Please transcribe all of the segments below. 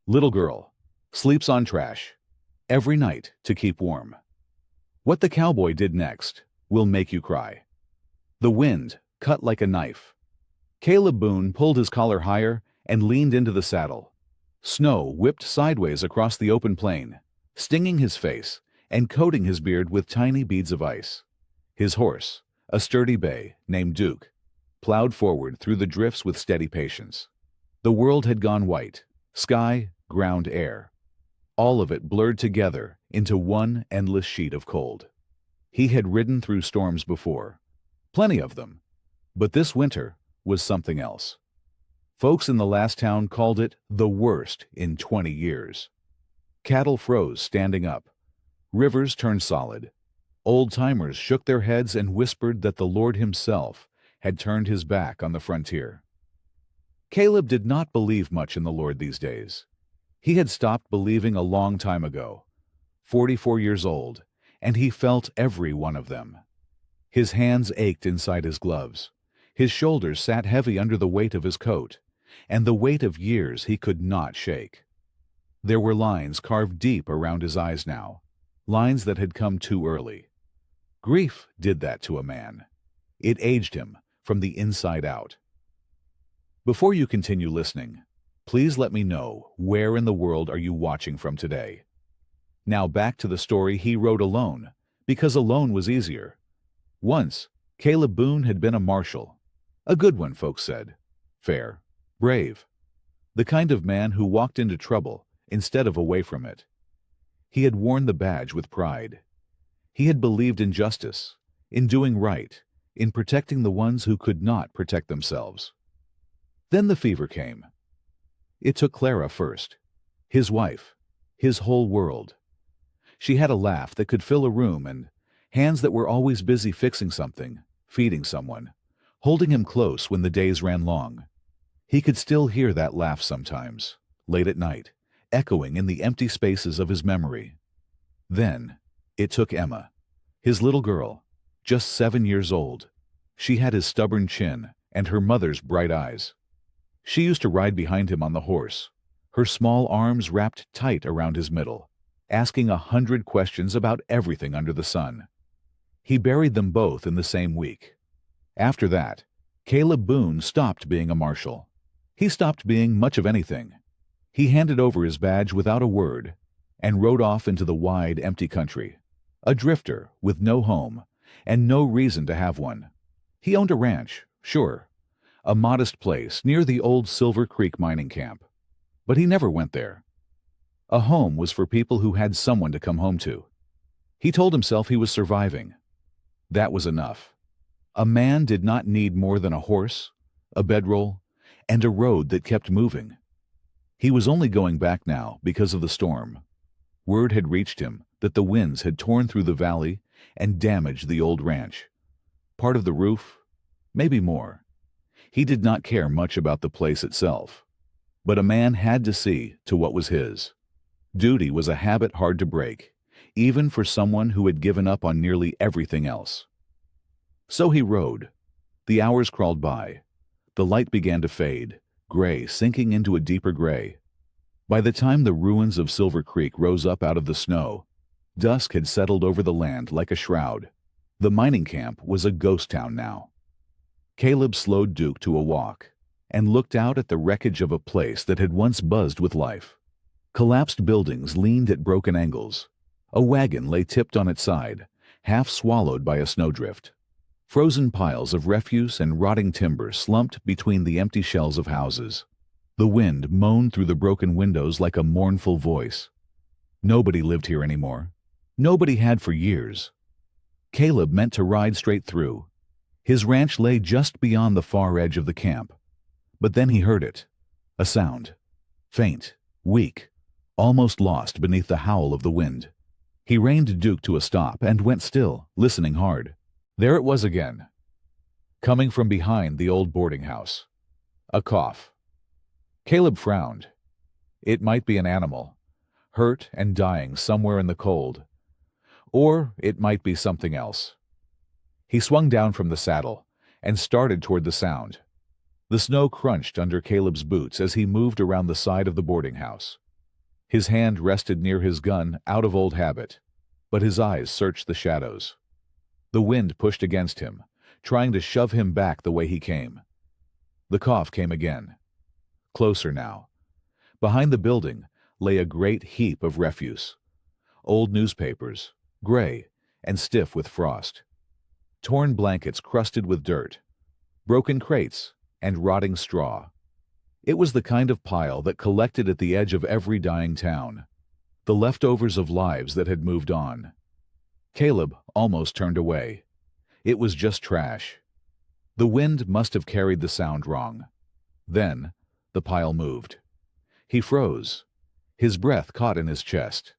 Little girl. Sleeps on trash. Every night to keep warm. What the cowboy did next will make you cry. The wind cut like a knife. Caleb Boone pulled his collar higher and leaned into the saddle. Snow whipped sideways across the open plain, stinging his face and coating his beard with tiny beads of ice. His horse, a sturdy bay named Duke, plowed forward through the drifts with steady patience. The world had gone white, sky, ground, air. All of it blurred together into one endless sheet of cold. He had ridden through storms before, plenty of them, but this winter was something else. Folks in the last town called it the worst in 20 years. Cattle froze standing up. Rivers turned solid. Old-timers shook their heads and whispered that the Lord himself had turned his back on the frontier. Caleb did not believe much in the Lord these days. He had stopped believing a long time ago, 44 years old, and he felt every one of them. His hands ached inside his gloves. His shoulders sat heavy under the weight of his coat, and the weight of years he could not shake. There were lines carved deep around his eyes now, lines that had come too early. Grief did that to a man. It aged him from the inside out. Before you continue listening, please let me know where in the world are you watching from today. Now back to the story he wrote alone, because alone was easier. Once, Caleb Boone had been a marshal. A good one, folks said. Fair. Brave. The kind of man who walked into trouble instead of away from it. He had worn the badge with pride. He had believed in justice, in doing right, in protecting the ones who could not protect themselves. Then the fever came. It took Clara first, his wife, his whole world. She had a laugh that could fill a room and hands that were always busy fixing something, feeding someone, holding him close when the days ran long. He could still hear that laugh sometimes, late at night, echoing in the empty spaces of his memory. Then it took Emma, his little girl, just 7 years old. She had his stubborn chin and her mother's bright eyes. She used to ride behind him on the horse, her small arms wrapped tight around his middle, asking 100 questions about everything under the sun. He buried them both in the same week. After that, Caleb Boone stopped being a marshal. He stopped being much of anything. He handed over his badge without a word and rode off into the wide, empty country, a drifter with no home and no reason to have one. He owned a ranch, sure, a modest place near the old Silver Creek mining camp, but he never went there. A home was for people who had someone to come home to. He told himself he was surviving. That was enough. A man did not need more than a horse, a bedroll, and a road that kept moving. He was only going back now because of the storm. Word had reached him that the winds had torn through the valley and damaged the old ranch. Part of the roof, maybe more. He did not care much about the place itself, but a man had to see to what was his. Duty was a habit hard to break, even for someone who had given up on nearly everything else. So he rode. The hours crawled by. The light began to fade, gray sinking into a deeper gray. By the time the ruins of Silver Creek rose up out of the snow, dusk had settled over the land like a shroud. The mining camp was a ghost town now. Caleb slowed Duke to a walk and looked out at the wreckage of a place that had once buzzed with life. Collapsed buildings leaned at broken angles. A wagon lay tipped on its side, half swallowed by a snowdrift. Frozen piles of refuse and rotting timber slumped between the empty shells of houses. The wind moaned through the broken windows like a mournful voice. Nobody lived here anymore. Nobody had for years. Caleb meant to ride straight through. His ranch lay just beyond the far edge of the camp. But then he heard it. A sound. Faint, weak, almost lost beneath the howl of the wind. He reined Duke to a stop and went still, listening hard. There it was again, coming from behind the old boarding house. A cough. Caleb frowned. It might be an animal, hurt and dying somewhere in the cold. Or it might be something else. He swung down from the saddle and started toward the sound. The snow crunched under Caleb's boots as he moved around the side of the boarding house. His hand rested near his gun out of old habit, but his eyes searched the shadows. The wind pushed against him, trying to shove him back the way he came. The cough came again. Closer now. Behind the building lay a great heap of refuse. Old newspapers, gray and stiff with frost. Torn blankets crusted with dirt. Broken crates and rotting straw. It was the kind of pile that collected at the edge of every dying town. The leftovers of lives that had moved on. Caleb almost turned away. It was just trash. The wind must have carried the sound wrong. Then, the pile moved. He froze. His breath caught in his chest.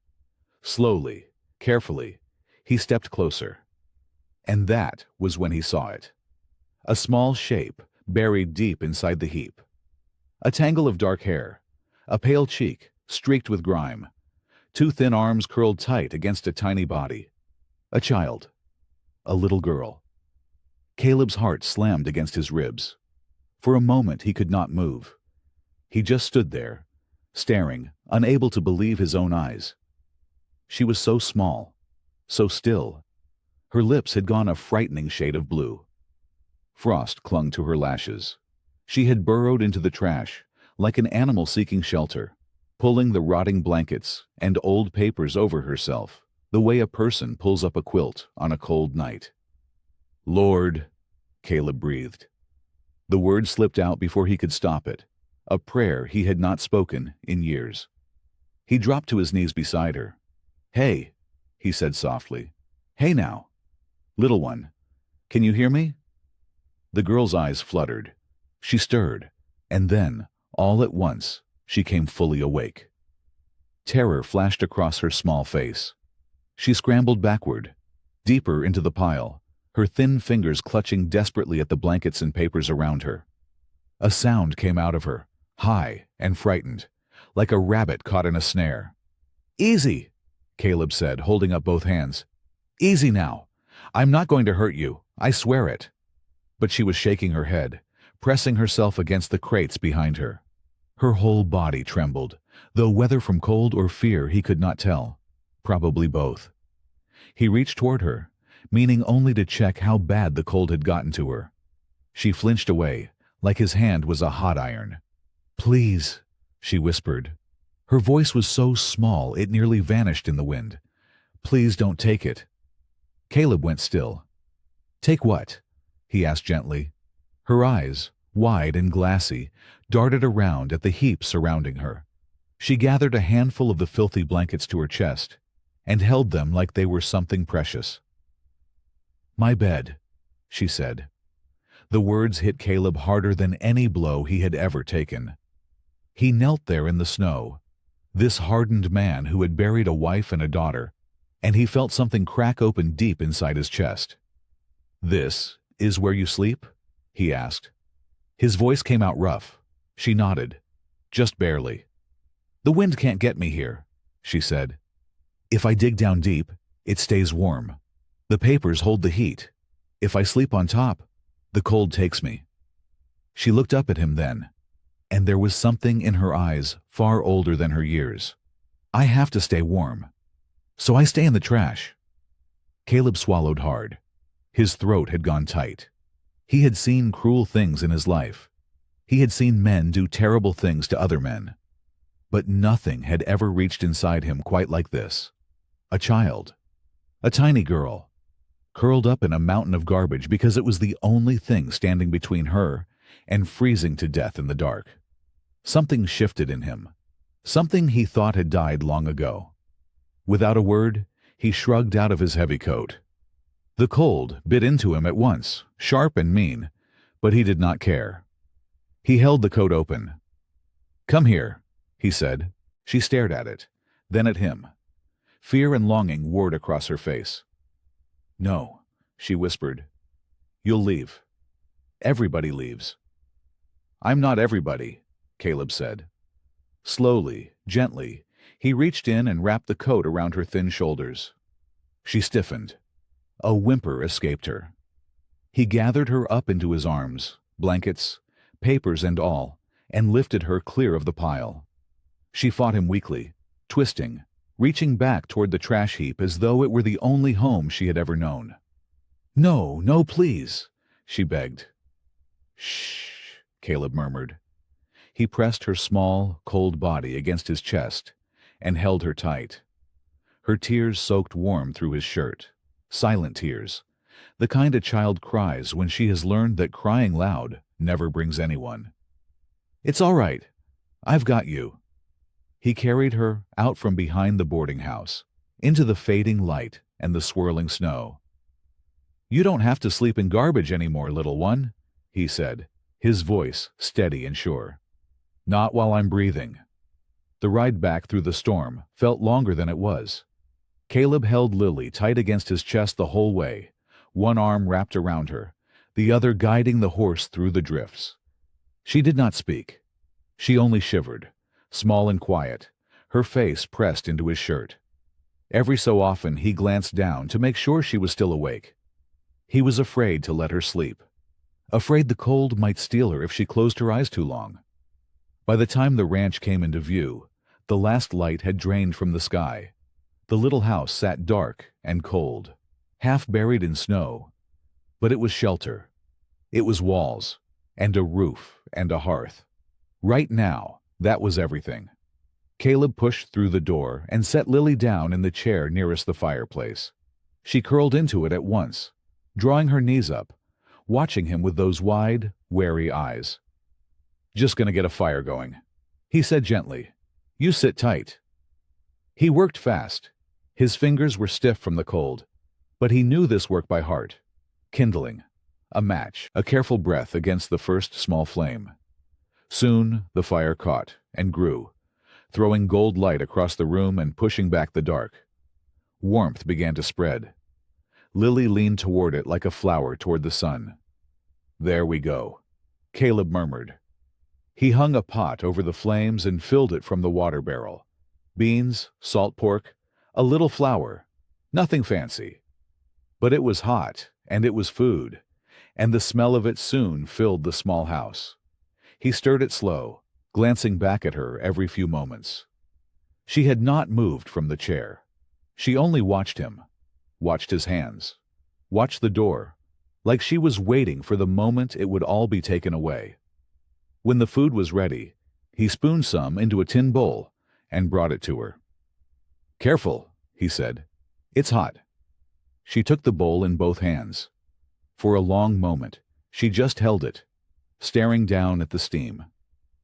Slowly, carefully, he stepped closer. And that was when he saw it. A small shape buried deep inside the heap. A tangle of dark hair, a pale cheek streaked with grime, two thin arms curled tight against a tiny body. A child. A little girl. Caleb's heart slammed against his ribs. For a moment he could not move. He just stood there, staring, unable to believe his own eyes. She was so small, so still. Her lips had gone a frightening shade of blue. Frost clung to her lashes. She had burrowed into the trash, like an animal seeking shelter, pulling the rotting blankets and old papers over herself, the way a person pulls up a quilt on a cold night. "Lord," Caleb breathed. The word slipped out before he could stop it, a prayer he had not spoken in years. He dropped to his knees beside her. "Hey," he said softly. "Hey now. Little one, can you hear me?" The girl's eyes fluttered. She stirred, and then, all at once, she came fully awake. Terror flashed across her small face. She scrambled backward, deeper into the pile, her thin fingers clutching desperately at the blankets and papers around her. A sound came out of her, high and frightened, like a rabbit caught in a snare. "Easy," Caleb said, holding up both hands. "Easy now. I'm not going to hurt you, I swear it." But she was shaking her head, pressing herself against the crates behind her. Her whole body trembled, though whether from cold or fear he could not tell. Probably both. He reached toward her, meaning only to check how bad the cold had gotten to her. She flinched away, like his hand was a hot iron. "Please," she whispered. Her voice was so small it nearly vanished in the wind. "Please don't take it." Caleb went still. "Take what?" he asked gently. Her eyes, wide and glassy, darted around at the heap surrounding her. She gathered a handful of the filthy blankets to her chest and held them like they were something precious. "My bed," she said. The words hit Caleb harder than any blow he had ever taken. He knelt there in the snow, this hardened man who had buried a wife and a daughter, and he felt something crack open deep inside his chest. "This is where you sleep?" he asked. His voice came out rough. She nodded, just barely. "The wind can't get me here," she said. "If I dig down deep, it stays warm. The papers hold the heat. If I sleep on top, the cold takes me." She looked up at him then, and there was something in her eyes far older than her years. "I have to stay warm. So I stay in the trash." Caleb swallowed hard. His throat had gone tight. He had seen cruel things in his life. He had seen men do terrible things to other men. But nothing had ever reached inside him quite like this. A child. A tiny girl. Curled up in a mountain of garbage because it was the only thing standing between her and freezing to death in the dark. Something shifted in him. Something he thought had died long ago. Without a word, he shrugged out of his heavy coat. The cold bit into him at once, sharp and mean, but he did not care. He held the coat open. "Come here," he said. She stared at it, then at him. Fear and longing warred across her face. "No," she whispered. "You'll leave. Everybody leaves." "I'm not everybody," Caleb said. Slowly, gently, he reached in and wrapped the coat around her thin shoulders. She stiffened. A whimper escaped her. He gathered her up into his arms, blankets, papers and all, and lifted her clear of the pile. She fought him weakly, twisting, reaching back toward the trash heap as though it were the only home she had ever known. "No, no, please," she begged. "Shh," Caleb murmured. He pressed her small, cold body against his chest and held her tight. Her tears soaked warm through his shirt. Silent tears, the kind a child cries when she has learned that crying loud never brings anyone. "It's all right. I've got you." He carried her out from behind the boarding house, into the fading light and the swirling snow. "You don't have to sleep in garbage anymore, little one," he said, his voice steady and sure. "Not while I'm breathing." The ride back through the storm felt longer than it was. Caleb held Lily tight against his chest the whole way, one arm wrapped around her, the other guiding the horse through the drifts. She did not speak. She only shivered, small and quiet, her face pressed into his shirt. Every so often he glanced down to make sure she was still awake. He was afraid to let her sleep, afraid the cold might steal her if she closed her eyes too long. By the time the ranch came into view, the last light had drained from the sky. The little house sat dark and cold, half buried in snow. But it was shelter. It was walls, and a roof, and a hearth. Right now, that was everything. Caleb pushed through the door and set Lily down in the chair nearest the fireplace. She curled into it at once, drawing her knees up, watching him with those wide, wary eyes. "Just gonna get a fire going," he said gently. "You sit tight." He worked fast. His fingers were stiff from the cold, but he knew this work by heart. Kindling, a match, a careful breath against the first small flame. Soon the fire caught and grew, throwing gold light across the room and pushing back the dark. Warmth began to spread. Lily leaned toward it like a flower toward the sun. "There we go," Caleb murmured. He hung a pot over the flames and filled it from the water barrel. Beans, salt pork, a little flour, nothing fancy. But it was hot, and it was food, and the smell of it soon filled the small house. He stirred it slow, glancing back at her every few moments. She had not moved from the chair. She only watched him, watched his hands, watched the door, like she was waiting for the moment it would all be taken away. When the food was ready, he spooned some into a tin bowl and brought it to her. "Careful," he said. "It's hot." She took the bowl in both hands. For a long moment, she just held it, staring down at the steam.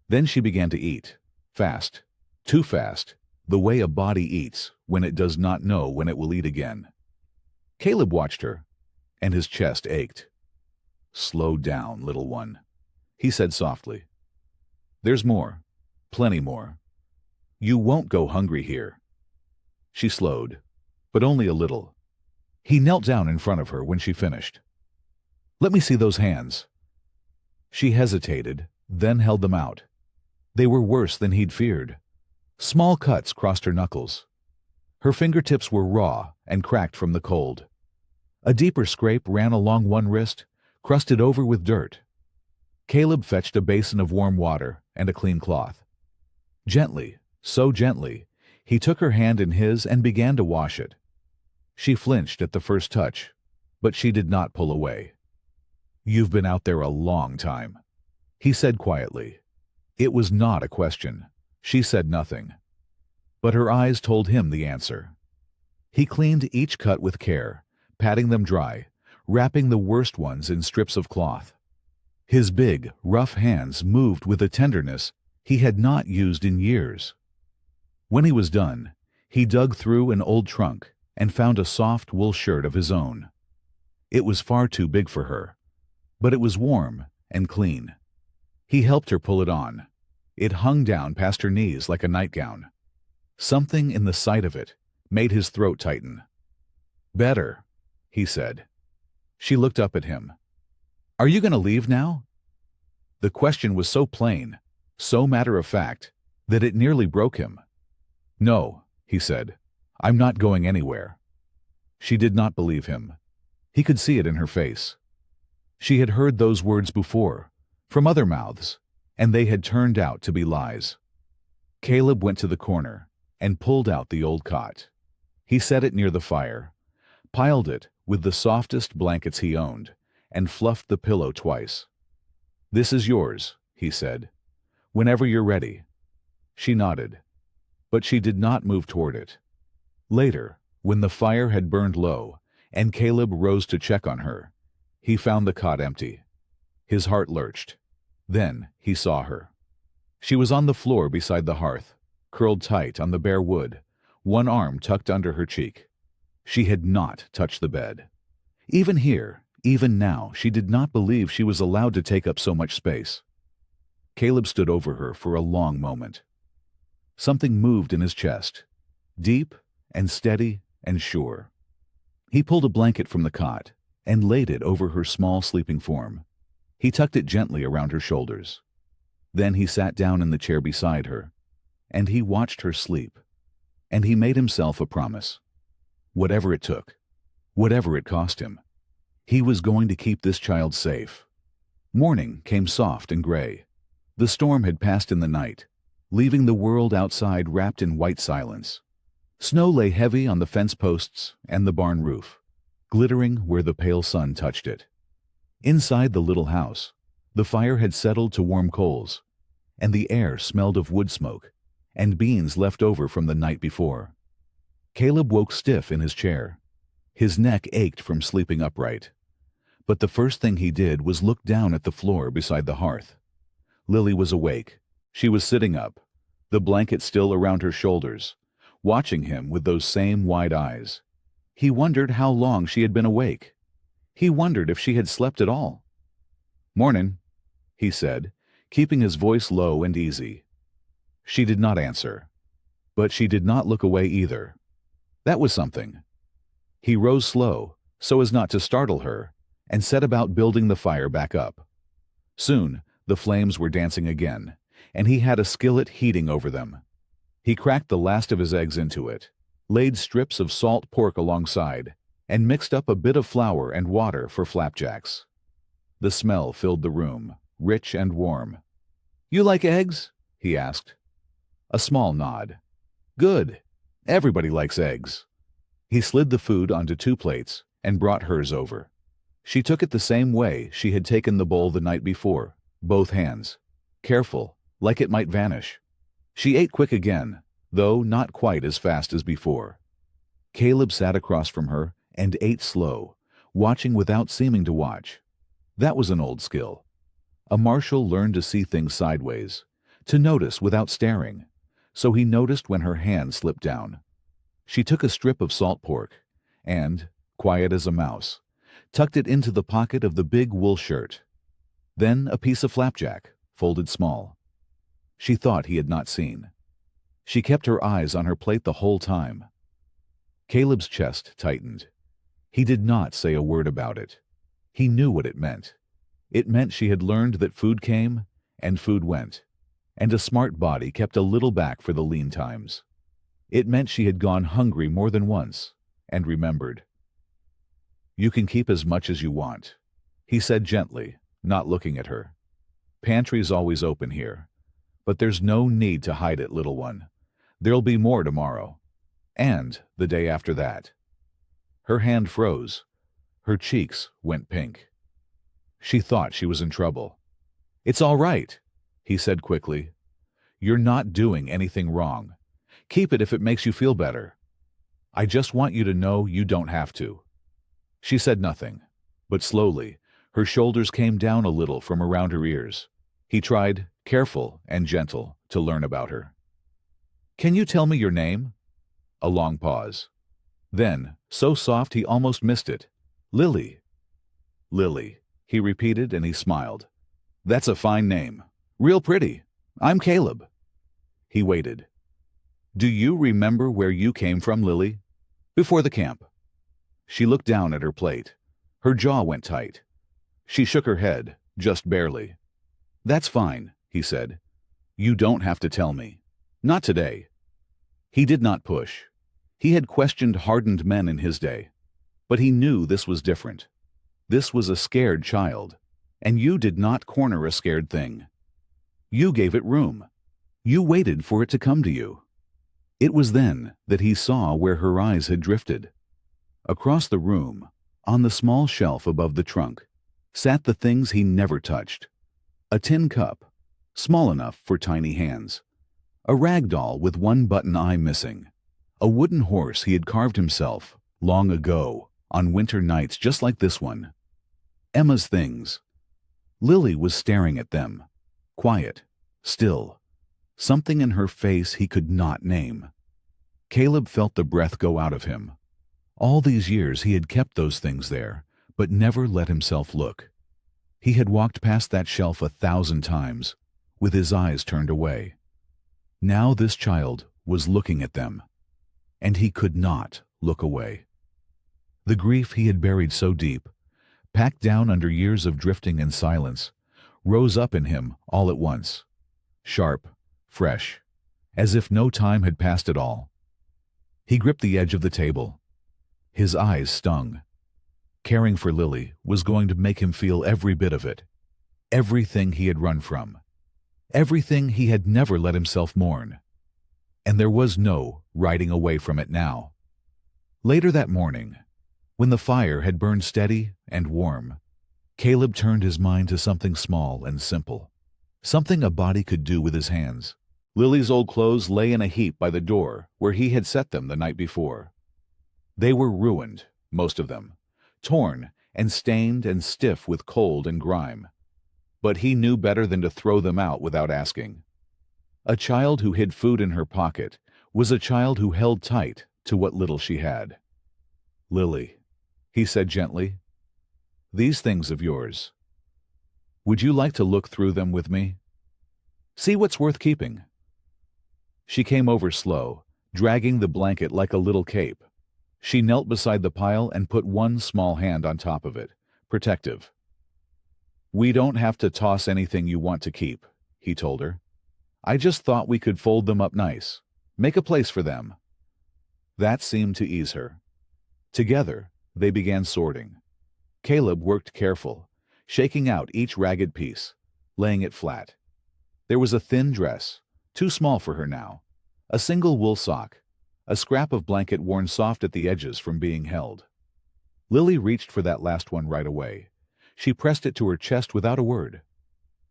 Then she began to eat, fast, too fast, the way a body eats when it does not know when it will eat again. Caleb watched her, and his chest ached. "Slow down, little one," he said softly. "There's more, plenty more. You won't go hungry here." She slowed, but only a little. He knelt down in front of her when she finished. "Let me see those hands." She hesitated, then held them out. They were worse than he'd feared. Small cuts crossed her knuckles. Her fingertips were raw and cracked from the cold. A deeper scrape ran along one wrist, crusted over with dirt. Caleb fetched a basin of warm water and a clean cloth. Gently, so gently, he took her hand in his and began to wash it. She flinched at the first touch, but she did not pull away. "You've been out there a long time," he said quietly. It was not a question. She said nothing. But her eyes told him the answer. He cleaned each cut with care, patting them dry, wrapping the worst ones in strips of cloth. His big, rough hands moved with a tenderness he had not used in years. When he was done, he dug through an old trunk and found a soft wool shirt of his own. It was far too big for her, but it was warm and clean. He helped her pull it on. It hung down past her knees like a nightgown. Something in the sight of it made his throat tighten. "Better," he said. She looked up at him. "Are you going to leave now?" The question was so plain, so matter-of-fact, that it nearly broke him. "No," he said. "I'm not going anywhere." She did not believe him. He could see it in her face. She had heard those words before, from other mouths, and they had turned out to be lies. Caleb went to the corner and pulled out the old cot. He set it near the fire, piled it with the softest blankets he owned, and fluffed the pillow twice. "This is yours," he said, "whenever you're ready." She nodded, but she did not move toward it. Later, when the fire had burned low, and Caleb rose to check on her, he found the cot empty. His heart lurched. Then he saw her. She was on the floor beside the hearth, curled tight on the bare wood, one arm tucked under her cheek. She had not touched the bed. Even here, even now, she did not believe she was allowed to take up so much space. Caleb stood over her for a long moment. Something moved in his chest, deep and steady and sure. He pulled a blanket from the cot and laid it over her small sleeping form. He tucked it gently around her shoulders. Then he sat down in the chair beside her, and he watched her sleep, and he made himself a promise. Whatever it took, whatever it cost him, he was going to keep this child safe. Morning came soft and gray. The storm had passed in the night, leaving the world outside wrapped in white silence. Snow lay heavy on the fence posts and the barn roof, glittering where the pale sun touched it. Inside the little house, the fire had settled to warm coals, and the air smelled of wood smoke and beans left over from the night before. Caleb woke stiff in his chair. His neck ached from sleeping upright. But the first thing he did was look down at the floor beside the hearth. Lily was awake. She was sitting up, the blanket still around her shoulders, watching him with those same wide eyes. He wondered how long she had been awake. He wondered if she had slept at all. "Mornin'," he said, keeping his voice low and easy. She did not answer, but she did not look away either. That was something. He rose slow, so as not to startle her, and set about building the fire back up. Soon, the flames were dancing again, and he had a skillet heating over them. He cracked the last of his eggs into it, laid strips of salt pork alongside, and mixed up a bit of flour and water for flapjacks. The smell filled the room, rich and warm. "You like eggs?" he asked. A small nod. "Good. Everybody likes eggs." He slid the food onto 2 plates and brought hers over. She took it the same way she had taken the bowl the night before, both hands, careful, like it might vanish. She ate quick again, though not quite as fast as before. Caleb sat across from her and ate slow, watching without seeming to watch. That was an old skill. A marshal learned to see things sideways, to notice without staring, so he noticed when her hand slipped down. She took a strip of salt pork and, quiet as a mouse, tucked it into the pocket of the big wool shirt. Then a piece of flapjack, folded small. She thought he had not seen. She kept her eyes on her plate the whole time. Caleb's chest tightened. He did not say a word about it. He knew what it meant. It meant she had learned that food came and food went, and a smart body kept a little back for the lean times. It meant she had gone hungry more than once and remembered. "You can keep as much as you want," he said gently, not looking at her. "Pantry's always open here, but there's no need to hide it, little one. There'll be more tomorrow, and the day after that." Her hand froze. Her cheeks went pink. She thought she was in trouble. "It's all right," he said quickly. "You're not doing anything wrong. Keep it if it makes you feel better. I just want you to know you don't have to." She said nothing, but slowly, her shoulders came down a little from around her ears. He tried, careful and gentle, to learn about her. "Can you tell me your name?" A long pause. Then, so soft he almost missed it. "Lily." "Lily," he repeated, and he smiled. "That's a fine name. Real pretty. I'm Caleb." He waited. "Do you remember where you came from, Lily?" "Before the camp." She looked down at her plate. Her jaw went tight. She shook her head, just barely. "That's fine," he said. "You don't have to tell me. Not today." He did not push. He had questioned hardened men in his day. But he knew this was different. This was a scared child, and you did not corner a scared thing. You gave it room. You waited for it to come to you. It was then that he saw where her eyes had drifted. Across the room, on the small shelf above the trunk, sat the things he never touched. A tin cup, small enough for tiny hands. A rag doll with one button eye missing. A wooden horse he had carved himself, long ago, on winter nights just like this one. Emma's things. Lily was staring at them, quiet, still. Something in her face he could not name. Caleb felt the breath go out of him. All these years he had kept those things there, but never let himself look. He had walked past that shelf 1,000 times, with his eyes turned away. Now this child was looking at them, and he could not look away. The grief he had buried so deep, packed down under years of drifting and silence, rose up in him all at once, sharp, fresh, as if no time had passed at all. He gripped the edge of the table. His eyes stung. Caring for Lily was going to make him feel every bit of it, everything he had run from, everything he had never let himself mourn. And there was no riding away from it now. Later that morning, when the fire had burned steady and warm, Caleb turned his mind to something small and simple, something a body could do with his hands. Lily's old clothes lay in a heap by the door where he had set them the night before. They were ruined, most of them, torn and stained and stiff with cold and grime. But he knew better than to throw them out without asking. A child who hid food in her pocket was a child who held tight to what little she had. "Lily," he said gently, "these things of yours, would you like to look through them with me? See what's worth keeping?" She came over slow, dragging the blanket like a little cape. She knelt beside the pile and put one small hand on top of it, protective. "We don't have to toss anything you want to keep," he told her. "I just thought we could fold them up nice, make a place for them." That seemed to ease her. Together, they began sorting. Caleb worked careful, shaking out each ragged piece, laying it flat. There was a thin dress, too small for her now, a single wool sock, a scrap of blanket worn soft at the edges from being held. Lily reached for that last one right away. She pressed it to her chest without a word.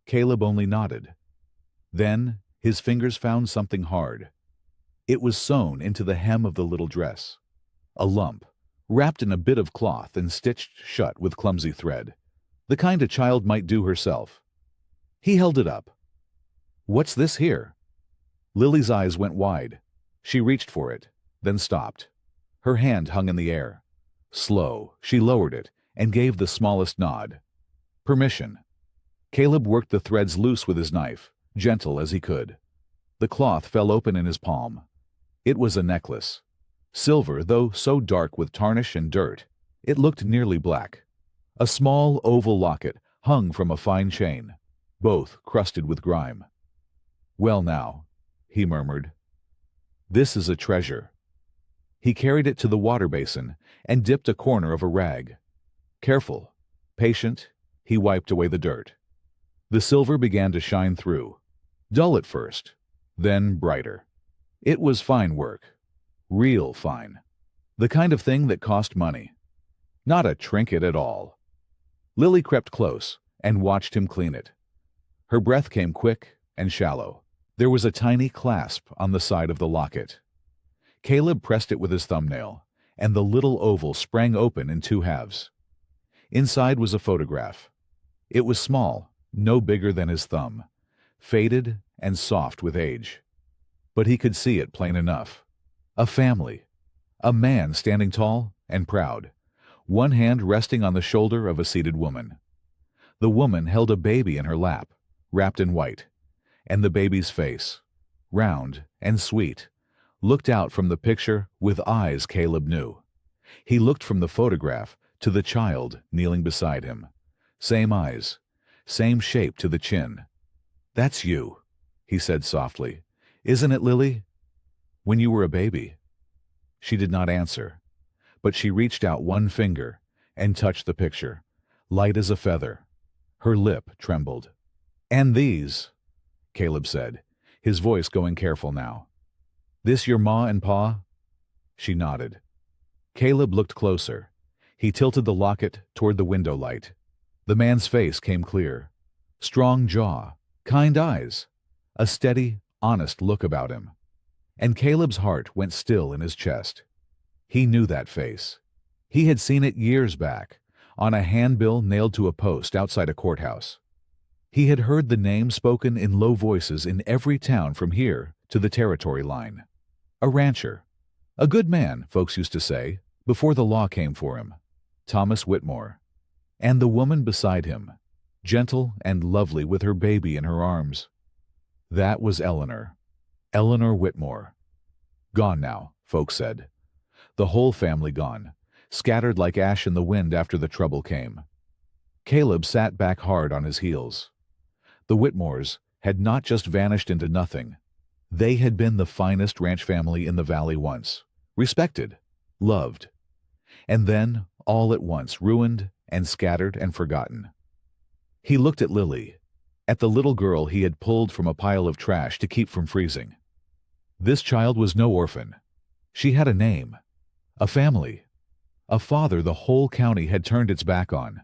Caleb only nodded. Then his fingers found something hard. It was sewn into the hem of the little dress. A lump, wrapped in a bit of cloth and stitched shut with clumsy thread, the kind a child might do herself. He held it up. "What's this here?" Lily's eyes went wide. She reached for it, then stopped. Her hand hung in the air. Slow, she lowered it and gave the smallest nod. Permission. Caleb worked the threads loose with his knife, gentle as he could. The cloth fell open in his palm. It was a necklace. Silver, though so dark with tarnish and dirt, it looked nearly black. A small oval locket hung from a fine chain, both crusted with grime. "Well now," he murmured, "this is a treasure." He carried it to the water basin and dipped a corner of a rag. Careful, patient, he wiped away the dirt. The silver began to shine through, dull at first, then brighter. It was fine work, real fine, the kind of thing that cost money. Not a trinket at all. Lily crept close and watched him clean it. Her breath came quick and shallow. There was a tiny clasp on the side of the locket. Caleb pressed it with his thumbnail, and the little oval sprang open in 2 halves. Inside was a photograph. It was small, no bigger than his thumb, faded and soft with age. But he could see it plain enough. A family. A man standing tall and proud, one hand resting on the shoulder of a seated woman. The woman held a baby in her lap, wrapped in white, and the baby's face, round and sweet, looked out from the picture with eyes Caleb knew. He looked from the photograph to the child kneeling beside him. Same eyes, same shape to the chin. "That's you," he said softly. "Isn't it, Lily? When you were a baby." She did not answer, but she reached out one finger and touched the picture, light as a feather. Her lip trembled. "And these," Caleb said, his voice going careful now. "This your ma and pa?" She nodded. Caleb looked closer. He tilted the locket toward the window light. The man's face came clear. Strong jaw, kind eyes, a steady, honest look about him. And Caleb's heart went still in his chest. He knew that face. He had seen it years back, on a handbill nailed to a post outside a courthouse. He had heard the name spoken in low voices in every town from here to the territory line. A rancher. A good man, folks used to say, before the law came for him. Thomas Whitmore. And the woman beside him, gentle and lovely with her baby in her arms. That was Eleanor. Eleanor Whitmore. Gone now, folks said. The whole family gone, scattered like ash in the wind after the trouble came. Caleb sat back hard on his heels. The Whitmores had not just vanished into nothing. They had been the finest ranch family in the valley once, respected, loved. And then, all at once, ruined and scattered and forgotten. He looked at Lily, at the little girl he had pulled from a pile of trash to keep from freezing. This child was no orphan. She had a name, a family, a father the whole county had turned its back on.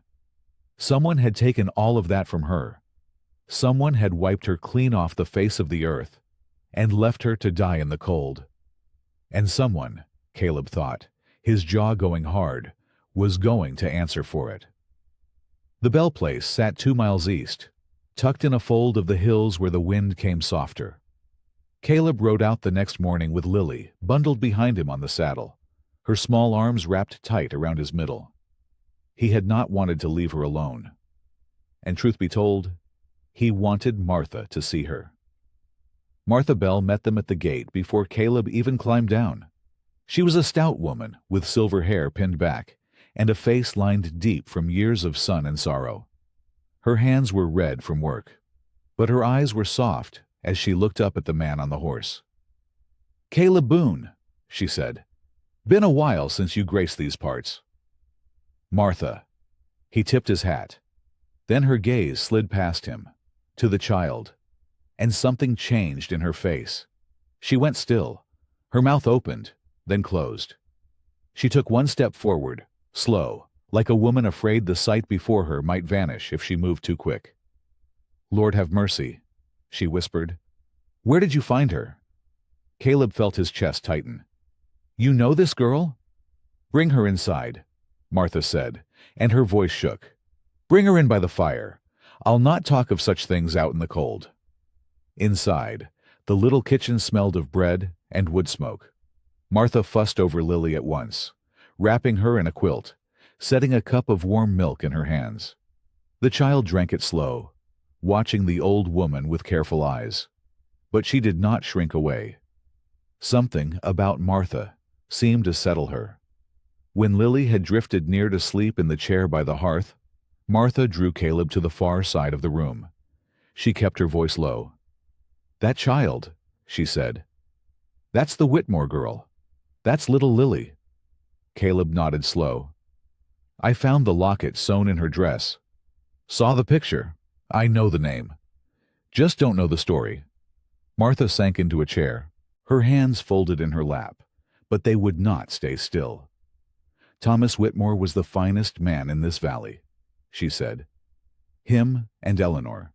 Someone had taken all of that from her. Someone had wiped her clean off the face of the earth and left her to die in the cold. And someone, Caleb thought, his jaw going hard, was going to answer for it. The Bell place sat 2 miles east, tucked in a fold of the hills where the wind came softer. Caleb rode out the next morning with Lily bundled behind him on the saddle, her small arms wrapped tight around his middle. He had not wanted to leave her alone. And truth be told, he wanted Martha to see her. Martha Bell met them at the gate before Caleb even climbed down. She was a stout woman with silver hair pinned back and a face lined deep from years of sun and sorrow. Her hands were red from work, but her eyes were soft as she looked up at the man on the horse. "Caleb Boone," she said. "Been a while since you graced these parts." "Martha." He tipped his hat. Then her gaze slid past him, to the child, and something changed in her face. She went still, her mouth opened, then closed. She took one step forward, slow, like a woman afraid the sight before her might vanish if she moved too quick. "Lord have mercy," she whispered. "Where did you find her?" Caleb felt his chest tighten. "You know this girl?" "Bring her inside," Martha said, and her voice shook. "Bring her in by the fire. I'll not talk of such things out in the cold." Inside, the little kitchen smelled of bread and wood smoke. Martha fussed over Lily at once, wrapping her in a quilt, setting a cup of warm milk in her hands. The child drank it slow, watching the old woman with careful eyes. But she did not shrink away. Something about Martha seemed to settle her. When Lily had drifted near to sleep in the chair by the hearth, Martha drew Caleb to the far side of the room. She kept her voice low. "That child," she said. "That's the Whitmore girl. That's little Lily." Caleb nodded slow. "I found the locket sewn in her dress. Saw the picture. I know the name. Just don't know the story." Martha sank into a chair, her hands folded in her lap, but they would not stay still. "Thomas Whitmore was the finest man in this valley," she said. "Him and Eleanor.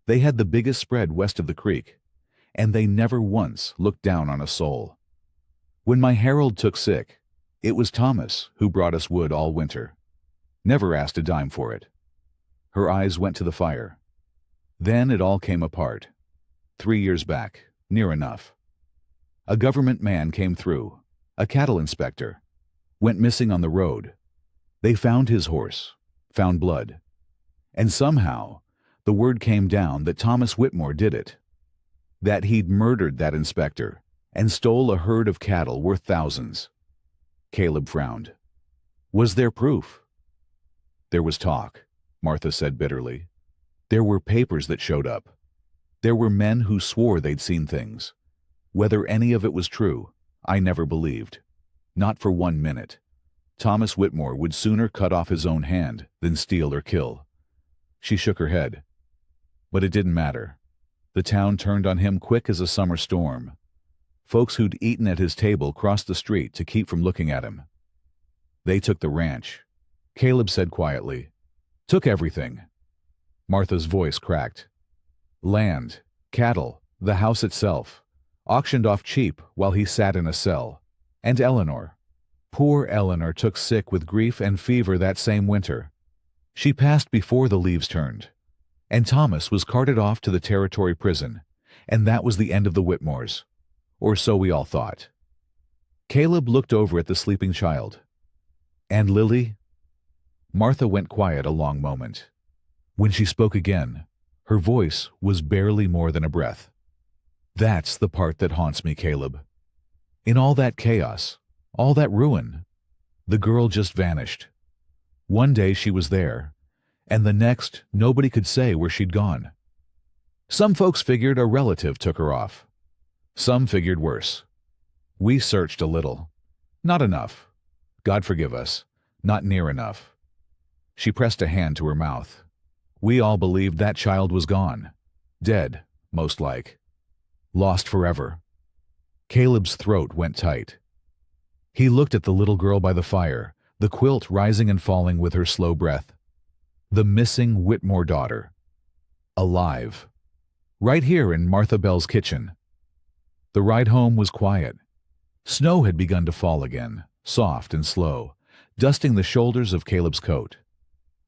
They had the biggest spread west of the creek, and they never once looked down on a soul. When my Harold took sick, it was Thomas who brought us wood all winter. Never asked a dime for it." Her eyes went to the fire. "Then it all came apart. 3 years back, near enough. A government man came through, a cattle inspector, went missing on the road. They found his horse, found blood. And somehow, the word came down that Thomas Whitmore did it. That he'd murdered that inspector and stole a herd of cattle worth thousands." Caleb frowned. "Was there proof?" "There was talk," Martha said bitterly. "There were papers that showed up. There were men who swore they'd seen things. Whether any of it was true, I never believed. Not for 1 minute. Thomas Whitmore would sooner cut off his own hand than steal or kill." She shook her head. "But it didn't matter. The town turned on him quick as a summer storm. Folks who'd eaten at his table crossed the street to keep from looking at him. They took the ranch, Caleb said quietly. Took everything. Martha's voice cracked. Land, cattle, the house itself, auctioned off cheap while he sat in a cell. And Eleanor. Poor Eleanor took sick with grief and fever that same winter. She passed before the leaves turned. And Thomas was carted off to the Territory prison, and that was the end of the Whitmores. Or so we all thought. Caleb looked over at the sleeping child. And Lily? Martha went quiet a long moment. When she spoke again, her voice was barely more than a breath. That's the part that haunts me, Caleb. In all that chaos, all that ruin, the girl just vanished. One day she was there, and the next nobody could say where she'd gone. Some folks figured a relative took her off. Some figured worse. We searched a little. Not enough. God forgive us. Not near enough. She pressed a hand to her mouth. We all believed that child was gone. Dead, most like. Lost forever. Caleb's throat went tight. He looked at the little girl by the fire, the quilt rising and falling with her slow breath. The missing Whitmore daughter. Alive. Right here in Martha Bell's kitchen. The ride home was quiet. Snow had begun to fall again, soft and slow, dusting the shoulders of Caleb's coat.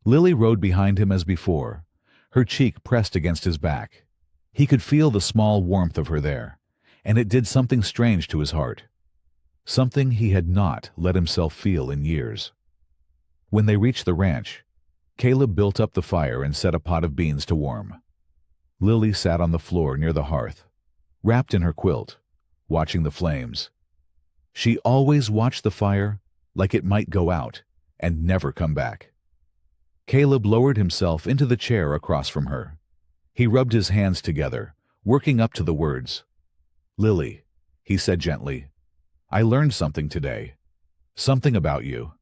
Lily rode behind him as before, her cheek pressed against his back. He could feel the small warmth of her there, and it did something strange to his heart. Something he had not let himself feel in years. When they reached the ranch, Caleb built up the fire and set a pot of beans to warm. Lily sat on the floor near the hearth, wrapped in her quilt, watching the flames. She always watched the fire like it might go out and never come back. Caleb lowered himself into the chair across from her. He rubbed his hands together, working up to the words. Lily, he said gently, I learned something today. Something about you.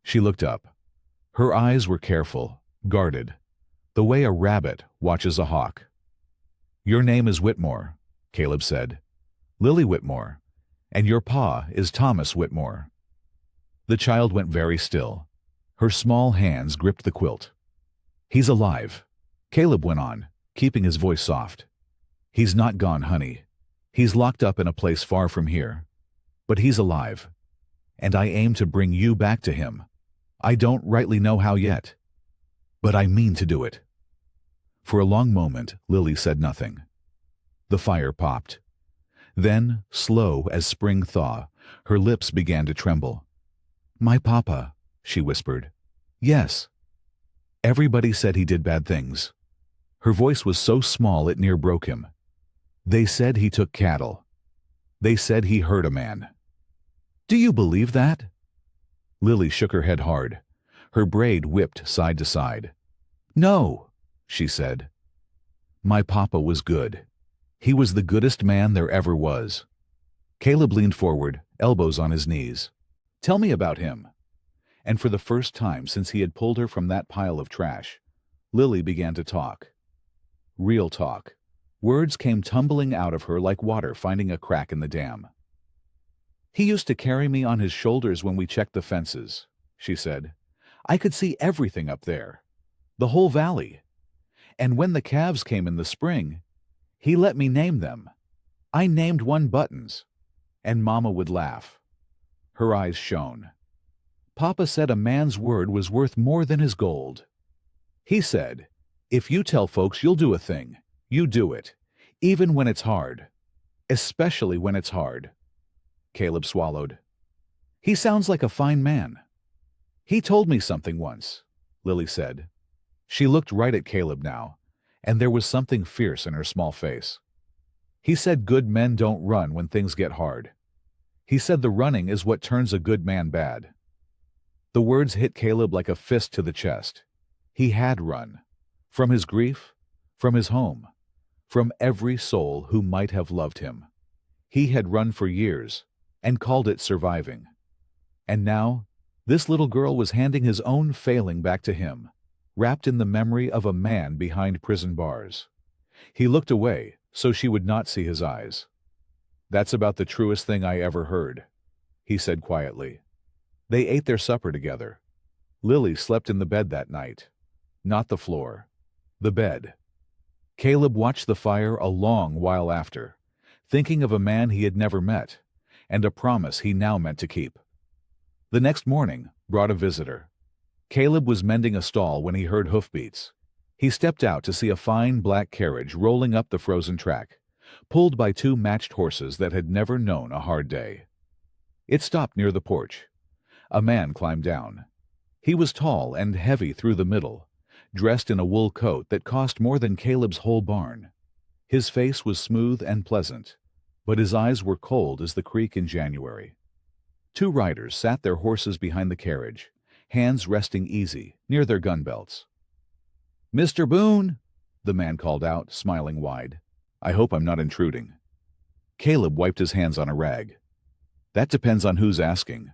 She looked up. Her eyes were careful, guarded, the way a rabbit watches a hawk. Your name is Whitmore, Caleb said. Lily Whitmore, and your pa is Thomas Whitmore. The child went very still. Her small hands gripped the quilt. He's alive, Caleb went on, keeping his voice soft. He's not gone, honey. He's locked up in a place far from here. But he's alive, and I aim to bring you back to him. I don't rightly know how yet, but I mean to do it. For a long moment, Lily said nothing. The fire popped. Then, slow as spring thaw, her lips began to tremble. My papa, she whispered. Yes. Everybody said he did bad things. Her voice was so small it near broke him. They said he took cattle. They said he hurt a man. Do you believe that? Lily shook her head hard. Her braid whipped side to side. No, she said. My papa was good. He was the goodest man there ever was. Caleb leaned forward, elbows on his knees. Tell me about him. And for the first time since he had pulled her from that pile of trash, Lily began to talk. Real talk. Words came tumbling out of her like water finding a crack in the dam. He used to carry me on his shoulders when we checked the fences, she said. I could see everything up there, the whole valley. And when the calves came in the spring, he let me name them. I named one Buttons, and Mama would laugh. Her eyes shone. Papa said a man's word was worth more than his gold. He said, if you tell folks you'll do a thing, you do it, even when it's hard. Especially when it's hard. Caleb swallowed. He sounds like a fine man. He told me something once, Lily said. She looked right at Caleb now, and there was something fierce in her small face. He said good men don't run when things get hard. He said the running is what turns a good man bad. The words hit Caleb like a fist to the chest. He had run. From his grief, from his home, from every soul who might have loved him. He had run for years and called it surviving. And now, this little girl was handing his own failing back to him, wrapped in the memory of a man behind prison bars. He looked away so she would not see his eyes. That's about the truest thing I ever heard, he said quietly. They ate their supper together. Lily slept in the bed that night. Not the floor. The bed. Caleb watched the fire a long while after, thinking of a man he had never met, and a promise he now meant to keep. The next morning brought a visitor. Caleb was mending a stall when he heard hoofbeats. He stepped out to see a fine black carriage rolling up the frozen track, pulled by two matched horses that had never known a hard day. It stopped near the porch. A man climbed down. He was tall and heavy through the middle, dressed in a wool coat that cost more than Caleb's whole barn. His face was smooth and pleasant, but his eyes were cold as the creek in January. Two riders sat their horses behind the carriage, hands resting easy near their gun belts. "Mr. Boone," the man called out, smiling wide. "I hope I'm not intruding." Caleb wiped his hands on a rag. "That depends on who's asking."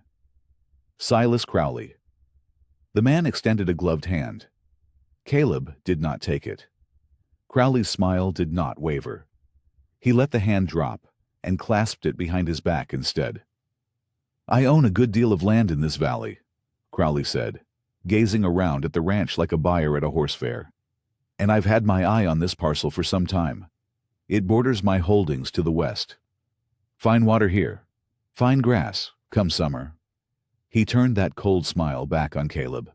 Silas Crowley. The man extended a gloved hand. Caleb did not take it. Crowley's smile did not waver. He let the hand drop and clasped it behind his back instead. "I own a good deal of land in this valley," Crowley said, gazing around at the ranch like a buyer at a horse fair. "And I've had my eye on this parcel for some time. It borders my holdings to the west. Fine water here. Fine grass, come summer." He turned that cold smile back on Caleb.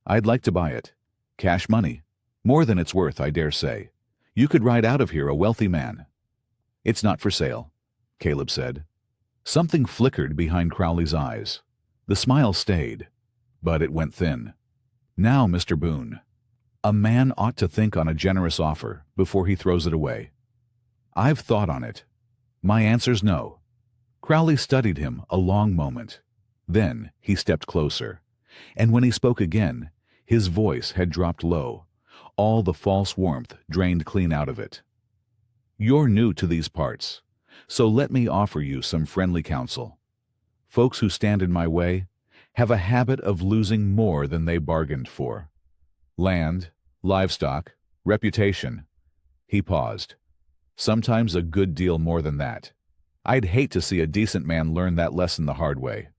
"I'd like to buy it. Cash money. More than it's worth, I dare say. You could ride out of here a wealthy man." "It's not for sale," Caleb said. Something flickered behind Crowley's eyes. The smile stayed, but it went thin. "Now, Mr. Boone, a man ought to think on a generous offer before he throws it away." "I've thought on it. My answer's no." Crowley studied him a long moment. Then he stepped closer, and when he spoke again, his voice had dropped low, all the false warmth drained clean out of it. "You're new to these parts, so let me offer you some friendly counsel. Folks who stand in my way have a habit of losing more than they bargained for. Land, livestock, reputation." He paused. "Sometimes a good deal more than that. I'd hate to see a decent man learn that lesson the hard way."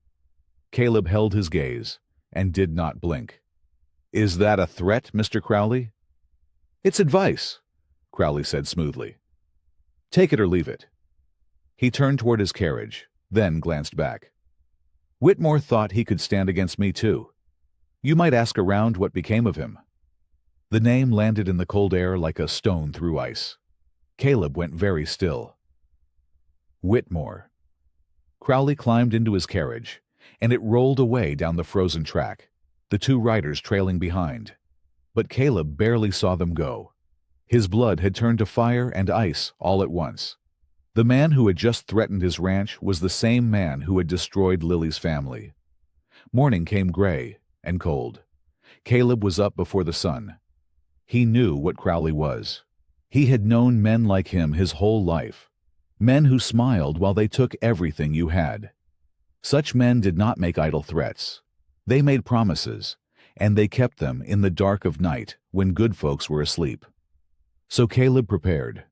Caleb held his gaze and did not blink. "Is that a threat, Mr. Crowley?" "It's advice," Crowley said smoothly. "Take it or leave it." He turned toward his carriage, then glanced back. "Whitmore thought he could stand against me too. You might ask around what became of him." The name landed in the cold air like a stone through ice. Caleb went very still. Whitmore. Crowley climbed into his carriage, and it rolled away down the frozen track, the two riders trailing behind. But Caleb barely saw them go. His blood had turned to fire and ice all at once. The man who had just threatened his ranch was the same man who had destroyed Lily's family. Morning came gray and cold. Caleb was up before the sun. He knew what Crowley was. He had known men like him his whole life. Men who smiled while they took everything you had. Such men did not make idle threats. They made promises, and they kept them in the dark of night when good folks were asleep. So Caleb prepared.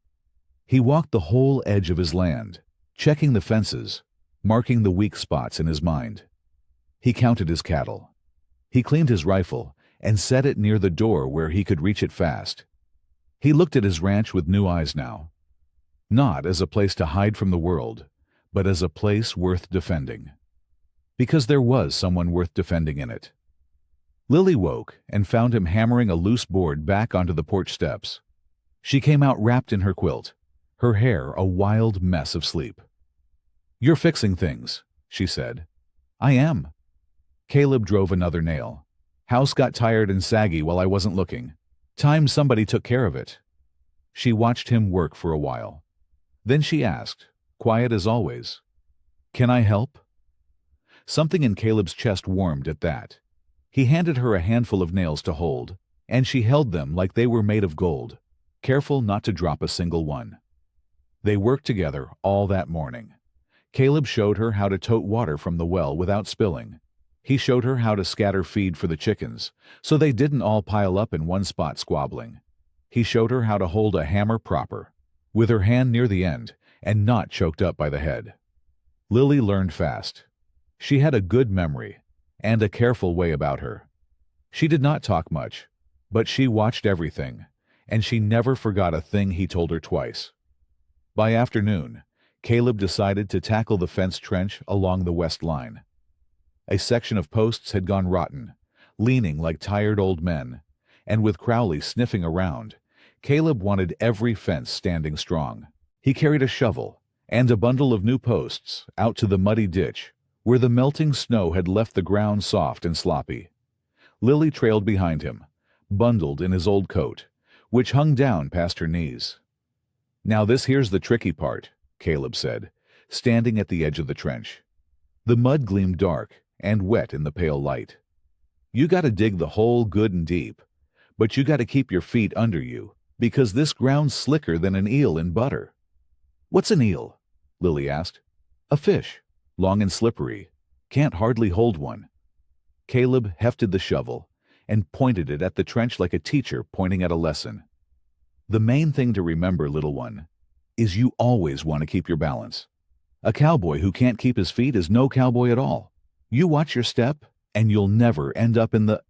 He walked the whole edge of his land, checking the fences, marking the weak spots in his mind. He counted his cattle. He cleaned his rifle and set it near the door where he could reach it fast. He looked at his ranch with new eyes now. Not as a place to hide from the world, but as a place worth defending. Because there was someone worth defending in it. Lily woke and found him hammering a loose board back onto the porch steps. She came out wrapped in her quilt, her hair a wild mess of sleep. "You're fixing things," she said. "I am." Caleb drove another nail. "House got tired and saggy while I wasn't looking. Time somebody took care of it." She watched him work for a while. Then she asked, quiet as always, "Can I help?" Something in Caleb's chest warmed at that. He handed her a handful of nails to hold, and she held them like they were made of gold, careful not to drop a single one. They worked together all that morning. Caleb showed her how to tote water from the well without spilling. He showed her how to scatter feed for the chickens, so they didn't all pile up in one spot squabbling. He showed her how to hold a hammer proper, with her hand near the end and not choked up by the head. Lily learned fast. She had a good memory and a careful way about her. She did not talk much, but she watched everything, and she never forgot a thing he told her twice. By afternoon, Caleb decided to tackle the fence trench along the west line. A section of posts had gone rotten, leaning like tired old men, and with Crowley sniffing around, Caleb wanted every fence standing strong. He carried a shovel and a bundle of new posts out to the muddy ditch where the melting snow had left the ground soft and sloppy. Lily trailed behind him, bundled in his old coat, which hung down past her knees. "Now this here's the tricky part," Caleb said, standing at the edge of the trench. The mud gleamed dark and wet in the pale light. "You gotta dig the hole good and deep, but you gotta keep your feet under you, because this ground's slicker than an eel in butter." "What's an eel?" Lily asked. "A fish, long and slippery. Can't hardly hold one." Caleb hefted the shovel and pointed it at the trench like a teacher pointing at a lesson. "The main thing to remember, little one, is you always want to keep your balance. A cowboy who can't keep his feet is no cowboy at all. You watch your step, and you'll never end up in the—"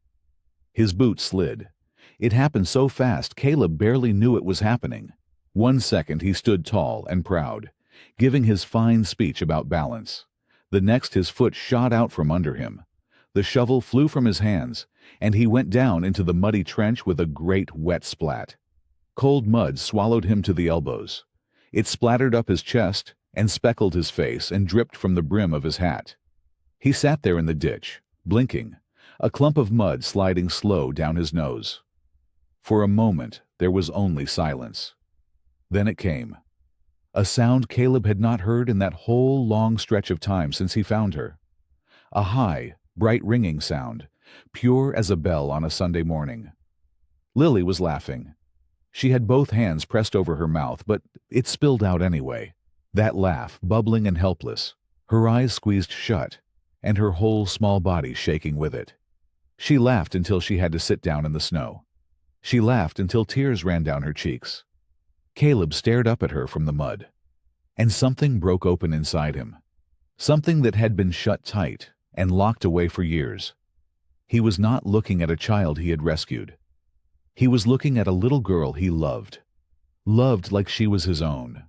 His boot slid. It happened so fast Caleb barely knew it was happening. 1 second he stood tall and proud, giving his fine speech about balance. The next his foot shot out from under him. The shovel flew from his hands, and he went down into the muddy trench with a great wet splat. Cold mud swallowed him to the elbows. It splattered up his chest and speckled his face and dripped from the brim of his hat. He sat there in the ditch, blinking, a clump of mud sliding slow down his nose. For a moment there was only silence. Then it came. A sound Caleb had not heard in that whole long stretch of time since he found her. A high, bright ringing sound, pure as a bell on a Sunday morning. Lily was laughing. She had both hands pressed over her mouth, but it spilled out anyway. That laugh, bubbling and helpless, her eyes squeezed shut, and her whole small body shaking with it. She laughed until she had to sit down in the snow. She laughed until tears ran down her cheeks. Caleb stared up at her from the mud, and something broke open inside him. Something that had been shut tight and locked away for years. He was not looking at a child he had rescued. He was looking at a little girl he loved. Loved like she was his own.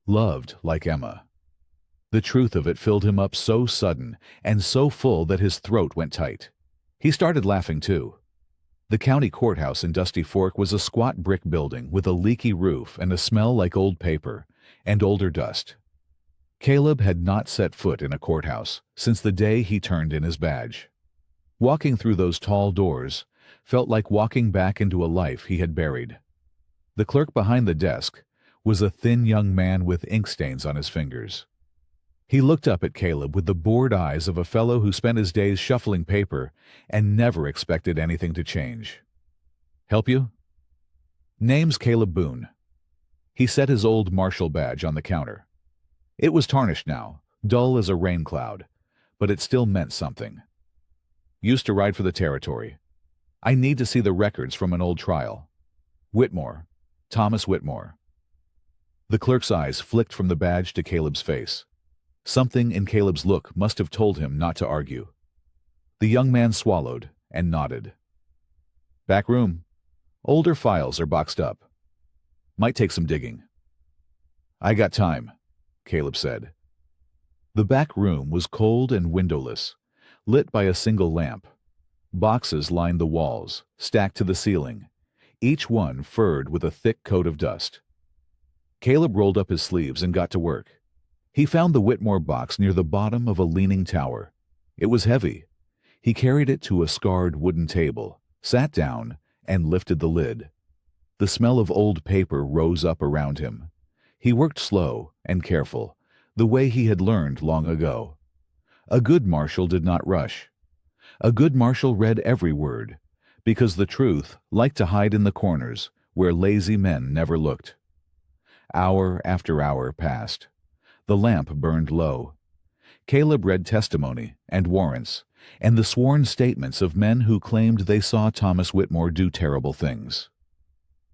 Loved like Emma. The truth of it filled him up so sudden and so full that his throat went tight. He started laughing too. The county courthouse in Dusty Fork was a squat brick building with a leaky roof and a smell like old paper and older dust. Caleb had not set foot in a courthouse since the day he turned in his badge. Walking through those tall doors felt like walking back into a life he had buried. The clerk behind the desk was a thin young man with ink stains on his fingers. He looked up at Caleb with the bored eyes of a fellow who spent his days shuffling paper and never expected anything to change. "Help you?" "Name's Caleb Boone." He set his old marshal badge on the counter. It was tarnished now, dull as a rain cloud, but it still meant something. "Used to ride for the territory. I need to see the records from an old trial. Whitmore. Thomas Whitmore." The clerk's eyes flicked from the badge to Caleb's face. Something in Caleb's look must have told him not to argue. The young man swallowed and nodded. "Back room. Older files are boxed up. Might take some digging." "I got time," Caleb said. The back room was cold and windowless, lit by a single lamp. Boxes lined the walls, stacked to the ceiling, each one furred with a thick coat of dust. Caleb rolled up his sleeves and got to work. He found the Whitmore box near the bottom of a leaning tower. It was heavy. He carried it to a scarred wooden table, sat down, and lifted the lid. The smell of old paper rose up around him. He worked slow and careful, the way he had learned long ago. A good marshal did not rush. A good marshal read every word, because the truth liked to hide in the corners where lazy men never looked. Hour after hour passed. The lamp burned low. Caleb read testimony and warrants, and the sworn statements of men who claimed they saw Thomas Whitmore do terrible things.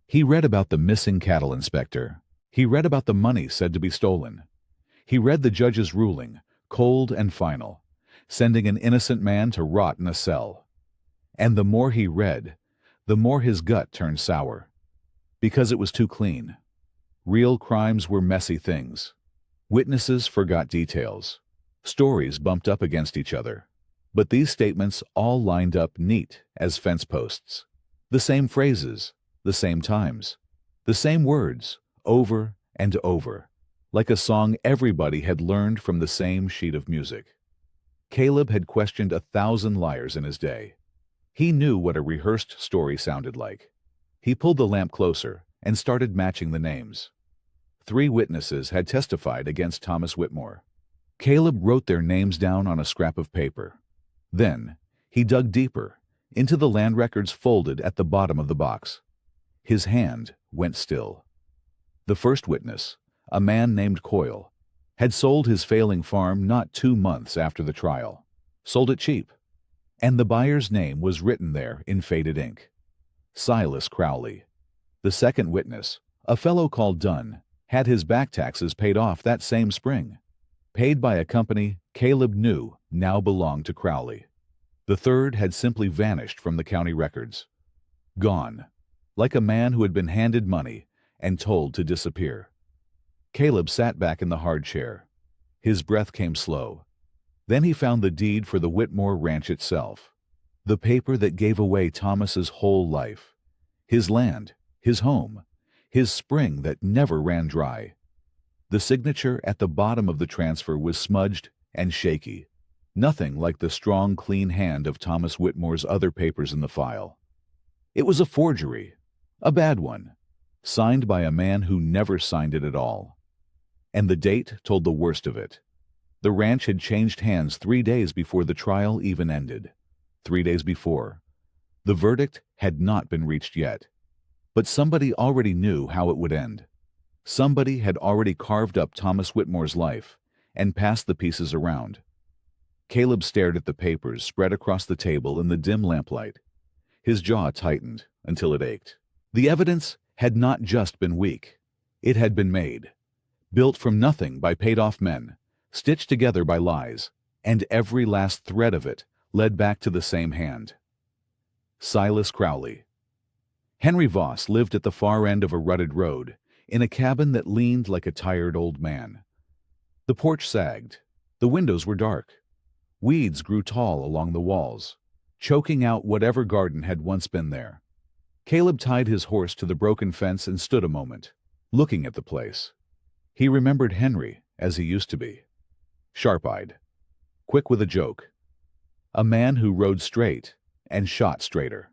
He read about the missing cattle inspector, He read about the money said to be stolen. He read the judge's ruling, cold and final, sending an innocent man to rot in a cell. And the more he read, the more his gut turned sour. Because it was too clean. Real crimes were messy things. Witnesses forgot details. Stories bumped up against each other. But these statements all lined up neat as fence posts. The same phrases, the same times, the same words, over and over, like a song everybody had learned from the same sheet of music. Caleb had questioned 1,000 liars in his day. He knew what a rehearsed story sounded like. He pulled the lamp closer and started matching the names. 3 witnesses had testified against Thomas Whitmore. Caleb wrote their names down on a scrap of paper. Then, he dug deeper, into the land records folded at the bottom of the box. His hand went still. The first witness, a man named Coyle, had sold his failing farm not 2 months after the trial. Sold it cheap. And the buyer's name was written there in faded ink. Silas Crowley. The second witness, a fellow called Dunn, had his back taxes paid off that same spring. Paid by a company Caleb knew now belonged to Crowley. The third had simply vanished from the county records. Gone, like a man who had been handed money and told to disappear. Caleb sat back in the hard chair. His breath came slow. Then he found the deed for the Whitmore ranch itself. The paper that gave away Thomas's whole life. His land, his home, his spring that never ran dry. The signature at the bottom of the transfer was smudged and shaky. Nothing like the strong, clean hand of Thomas Whitmore's other papers in the file. It was a forgery, a bad one, signed by a man who never signed it at all. And the date told the worst of it. The ranch had changed hands 3 days before the trial even ended. 3 days before. The verdict had not been reached yet. But somebody already knew how it would end. Somebody had already carved up Thomas Whitmore's life and passed the pieces around. Caleb stared at the papers spread across the table in the dim lamplight. His jaw tightened until it ached. The evidence had not just been weak. It had been made. Built from nothing by paid-off men, stitched together by lies, and every last thread of it led back to the same hand. Silas Crowley. Henry Voss lived at the far end of a rutted road, in a cabin that leaned like a tired old man. The porch sagged. The windows were dark. Weeds grew tall along the walls, choking out whatever garden had once been there. Caleb tied his horse to the broken fence and stood a moment, looking at the place. He remembered Henry as he used to be. Sharp-eyed, quick with a joke. A man who rode straight and shot straighter.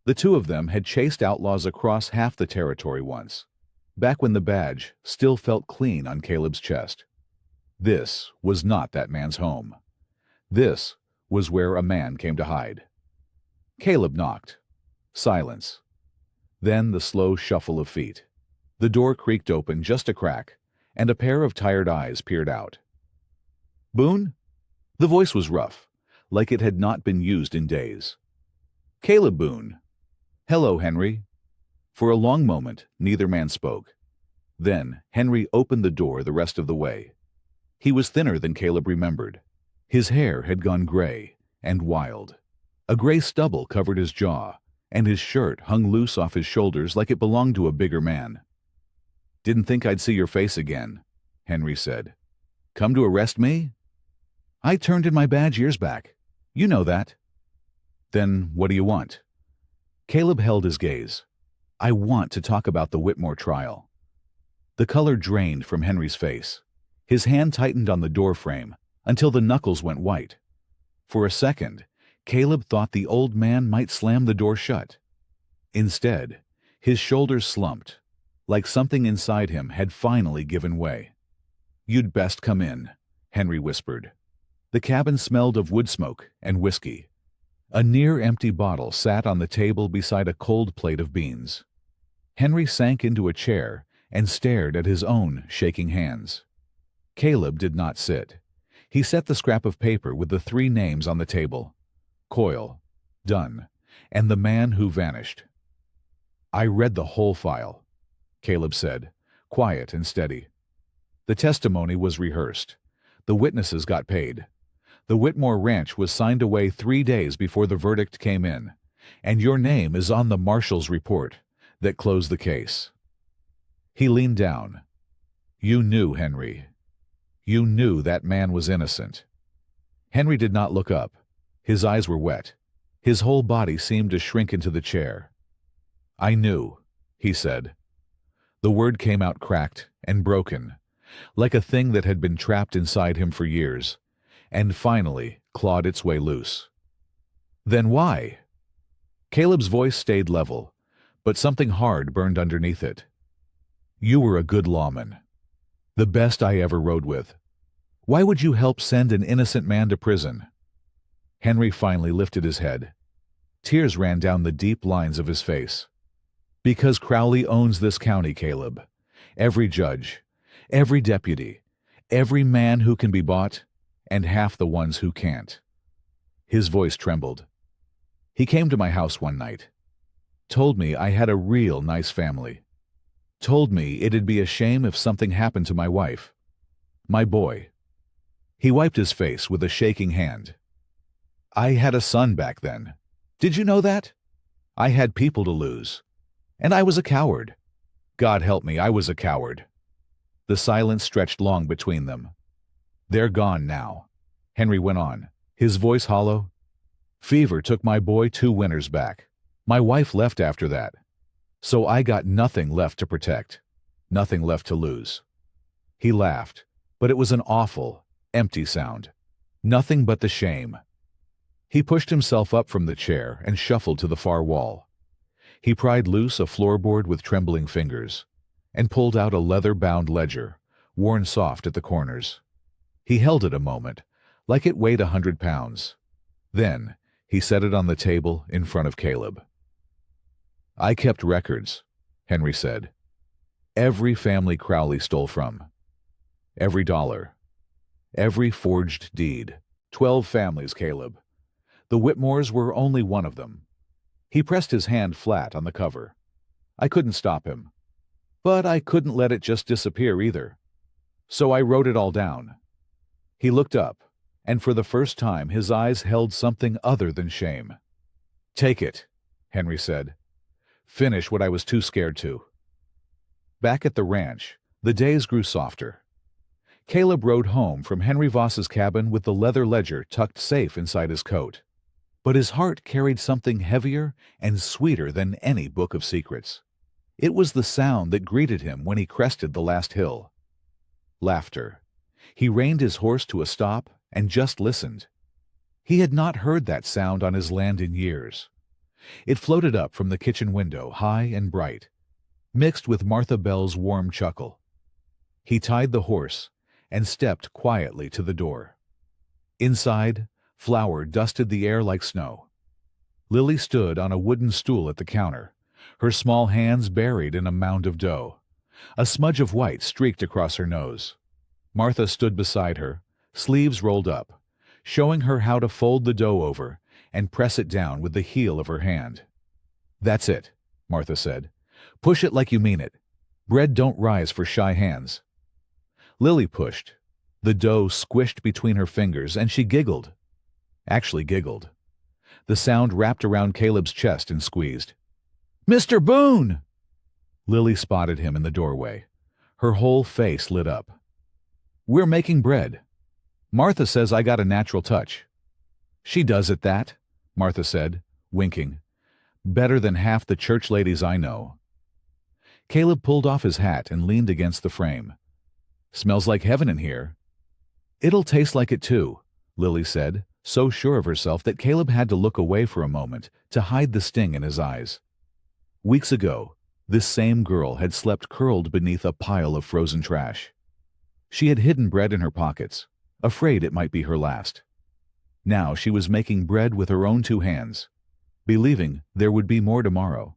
The two of them had chased outlaws across half the territory once, back when the badge still felt clean on Caleb's chest. This was not that man's home. This was where a man came to hide. Caleb knocked. Silence. Then the slow shuffle of feet. The door creaked open just a crack, and a pair of tired eyes peered out. "Boone?" The voice was rough, like it had not been used in days. "Caleb Boone." "Hello, Henry." For a long moment, neither man spoke. Then Henry opened the door the rest of the way. He was thinner than Caleb remembered. His hair had gone gray and wild. A gray stubble covered his jaw, and his shirt hung loose off his shoulders like it belonged to a bigger man. "Didn't think I'd see your face again," Henry said. "Come to arrest me?" "I turned in my badge years back. You know that." "Then what do you want?" Caleb held his gaze. "I want to talk about the Whitmore trial." The color drained from Henry's face. His hand tightened on the door frame until the knuckles went white. For a second, Caleb thought the old man might slam the door shut. Instead, his shoulders slumped, like something inside him had finally given way. "You'd best come in," Henry whispered. The cabin smelled of wood smoke and whiskey. A near-empty bottle sat on the table beside a cold plate of beans. Henry sank into a chair and stared at his own shaking hands. Caleb did not sit. He set the scrap of paper with the 3 names on the table: Coyle, Dunn, and the man who vanished. "I read the whole file," Caleb said, quiet and steady. The testimony was rehearsed. The witnesses got paid. The Whitmore Ranch was signed away 3 days before the verdict came in, and your name is on the marshal's report that closed the case. He leaned down. You knew, Henry. You knew that man was innocent. Henry did not look up. His eyes were wet. His whole body seemed to shrink into the chair. I knew, he said. The word came out cracked and broken, like a thing that had been trapped inside him for years, and finally clawed its way loose. Then why? Caleb's voice stayed level, but something hard burned underneath it. You were a good lawman. The best I ever rode with. Why would you help send an innocent man to prison? Henry finally lifted his head. Tears ran down the deep lines of his face. Because Crowley owns this county, Caleb. Every judge, every deputy, every man who can be bought, and half the ones who can't. His voice trembled. He came to my house one night. Told me I had a real nice family. Told me it'd be a shame if something happened to my wife. My boy. He wiped his face with a shaking hand. I had a son back then. Did you know that? I had people to lose. And I was a coward. God help me, I was a coward. The silence stretched long between them. They're gone now, Henry went on, his voice hollow. Fever took my boy 2 winters back. My wife left after that. So I got nothing left to protect, nothing left to lose. He laughed, but it was an awful, empty sound. Nothing but the shame. He pushed himself up from the chair and shuffled to the far wall. He pried loose a floorboard with trembling fingers and pulled out a leather-bound ledger, worn soft at the corners. He held it a moment, like it weighed 100 pounds. Then he set it on the table in front of Caleb. I kept records, Henry said. Every family Crowley stole from. Every dollar. Every forged deed. 12 families, Caleb. The Whitmores were only one of them. He pressed his hand flat on the cover. I couldn't stop him. But I couldn't let it just disappear either. So I wrote it all down. He looked up, and for the first time his eyes held something other than shame. Take it, Henry said. Finish what I was too scared to. Back at the ranch, the days grew softer. Caleb rode home from Henry Voss's cabin with the leather ledger tucked safe inside his coat. But his heart carried something heavier and sweeter than any book of secrets. It was the sound that greeted him when he crested the last hill. Laughter. He reined his horse to a stop and just listened. He had not heard that sound on his land in years. It floated up from the kitchen window, high and bright, mixed with Martha Bell's warm chuckle. He tied the horse and stepped quietly to the door. Inside, flour dusted the air like snow. Lily stood on a wooden stool at the counter, her small hands buried in a mound of dough. A smudge of white streaked across her nose. Martha stood beside her, sleeves rolled up, showing her how to fold the dough over and press it down with the heel of her hand. That's it, Martha said. Push it like you mean it. Bread don't rise for shy hands. Lily pushed. The dough squished between her fingers, and she giggled. Actually giggled. The sound wrapped around Caleb's chest and squeezed. Mr. Boone! Lily spotted him in the doorway. Her whole face lit up. We're making bread. Martha says I got a natural touch. She does at that, Martha said, winking. Better than half the church ladies I know. Caleb pulled off his hat and leaned against the frame. Smells like heaven in here. It'll taste like it too, Lily said, so sure of herself that Caleb had to look away for a moment to hide the sting in his eyes. Weeks ago, this same girl had slept curled beneath a pile of frozen trash. She had hidden bread in her pockets, afraid it might be her last. Now she was making bread with her own 2 hands, believing there would be more tomorrow.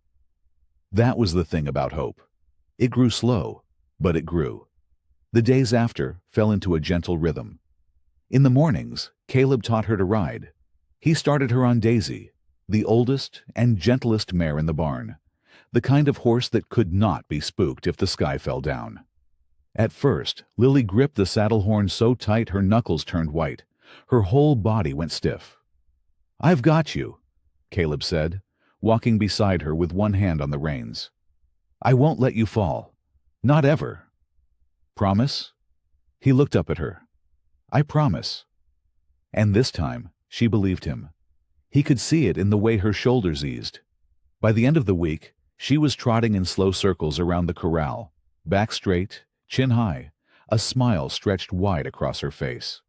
That was the thing about hope. It grew slow, but it grew. The days after fell into a gentle rhythm. In the mornings, Caleb taught her to ride. He started her on Daisy, the oldest and gentlest mare in the barn, the kind of horse that could not be spooked if the sky fell down. At first, Lily gripped the saddle horn so tight her knuckles turned white. Her whole body went stiff. "I've got you," Caleb said, walking beside her with one hand on the reins. "I won't let you fall. Not ever." "Promise?" He looked up at her. "I promise." And this time, she believed him. He could see it in the way her shoulders eased. By the end of the week, she was trotting in slow circles around the corral, back straight, chin high, a smile stretched wide across her face.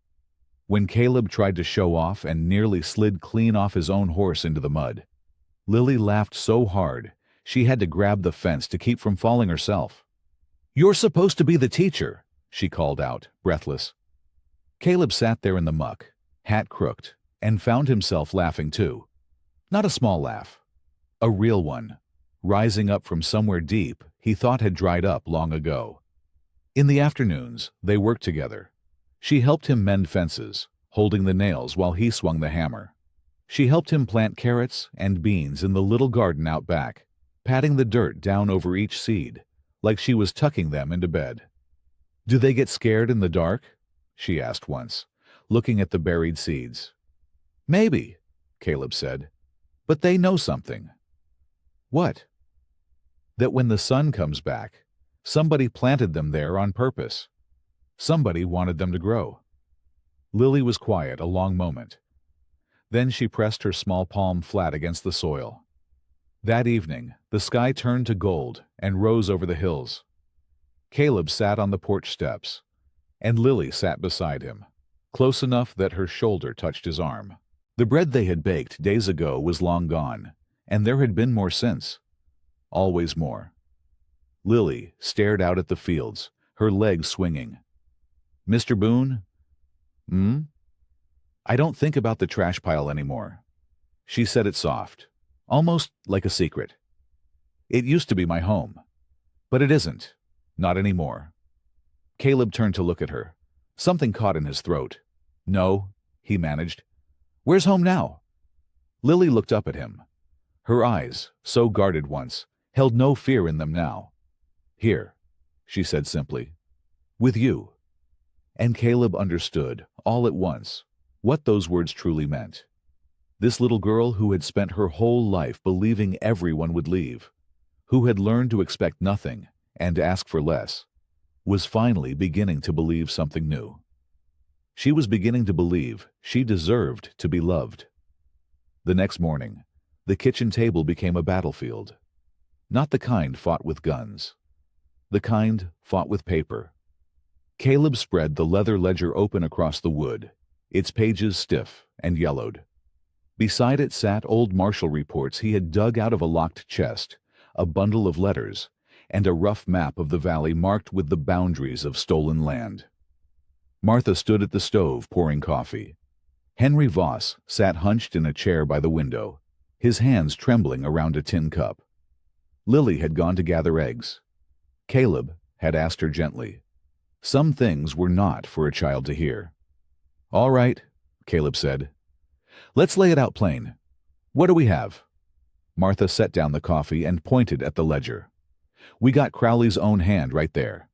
When Caleb tried to show off and nearly slid clean off his own horse into the mud, Lily laughed so hard she had to grab the fence to keep from falling herself. "You're supposed to be the teacher," she called out, breathless. Caleb sat there in the muck, hat crooked, and found himself laughing too. Not a small laugh. A real one, rising up from somewhere deep he thought had dried up long ago. In the afternoons, they worked together. She helped him mend fences, holding the nails while he swung the hammer. She helped him plant carrots and beans in the little garden out back, patting the dirt down over each seed, like she was tucking them into bed. "Do they get scared in the dark?" she asked once, looking at the buried seeds. "Maybe," Caleb said, "but they know something." "What?" "That when the sun comes back, somebody planted them there on purpose. Somebody wanted them to grow." Lily was quiet a long moment. Then she pressed her small palm flat against the soil. That evening, the sky turned to gold and rose over the hills. Caleb sat on the porch steps, and Lily sat beside him, close enough that her shoulder touched his arm. The bread they had baked days ago was long gone, and there had been more since. Always more. Lily stared out at the fields, her legs swinging. "Mr. Boone?" "I don't think about the trash pile anymore." She said it soft, almost like a secret. "It used to be my home, but it isn't. Not anymore." Caleb turned to look at her. Something caught in his throat. "No," he managed. "Where's home now?" Lily looked up at him. Her eyes, so guarded once, held no fear in them now. "Here," she said simply. "With you." And Caleb understood, all at once, what those words truly meant. This little girl who had spent her whole life believing everyone would leave, who had learned to expect nothing and ask for less, was finally beginning to believe something new. She was beginning to believe she deserved to be loved. The next morning, the kitchen table became a battlefield. Not the kind fought with guns. The kind fought with paper. Caleb spread the leather ledger open across the wood, its pages stiff and yellowed. Beside it sat old marshal reports he had dug out of a locked chest, a bundle of letters, and a rough map of the valley marked with the boundaries of stolen land. Martha stood at the stove pouring coffee. Henry Voss sat hunched in a chair by the window, his hands trembling around a tin cup. Lily had gone to gather eggs. Caleb had asked her gently. Some things were not for a child to hear. "All right," Caleb said. "Let's lay it out plain. What do we have?" Martha set down the coffee and pointed at the ledger. "We got Crowley's own hand right there.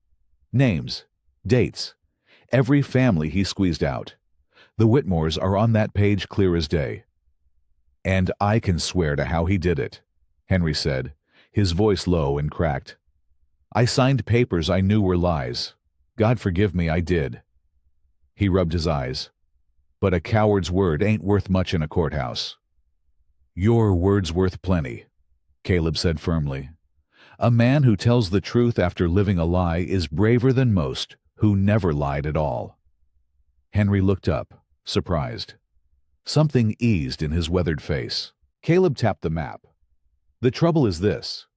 Names, dates, every family he squeezed out. The Whitmores are on that page clear as day." "And I can swear to how he did it," Henry said, his voice low and cracked. "I signed papers I knew were lies. God forgive me, I did." He rubbed his eyes. "But a coward's word ain't worth much in a courthouse." "Your word's worth plenty," Caleb said firmly. "A man who tells the truth after living a lie is braver than most who never lied at all." Henry looked up, surprised. Something eased in his weathered face. Caleb tapped the map. "The trouble is this.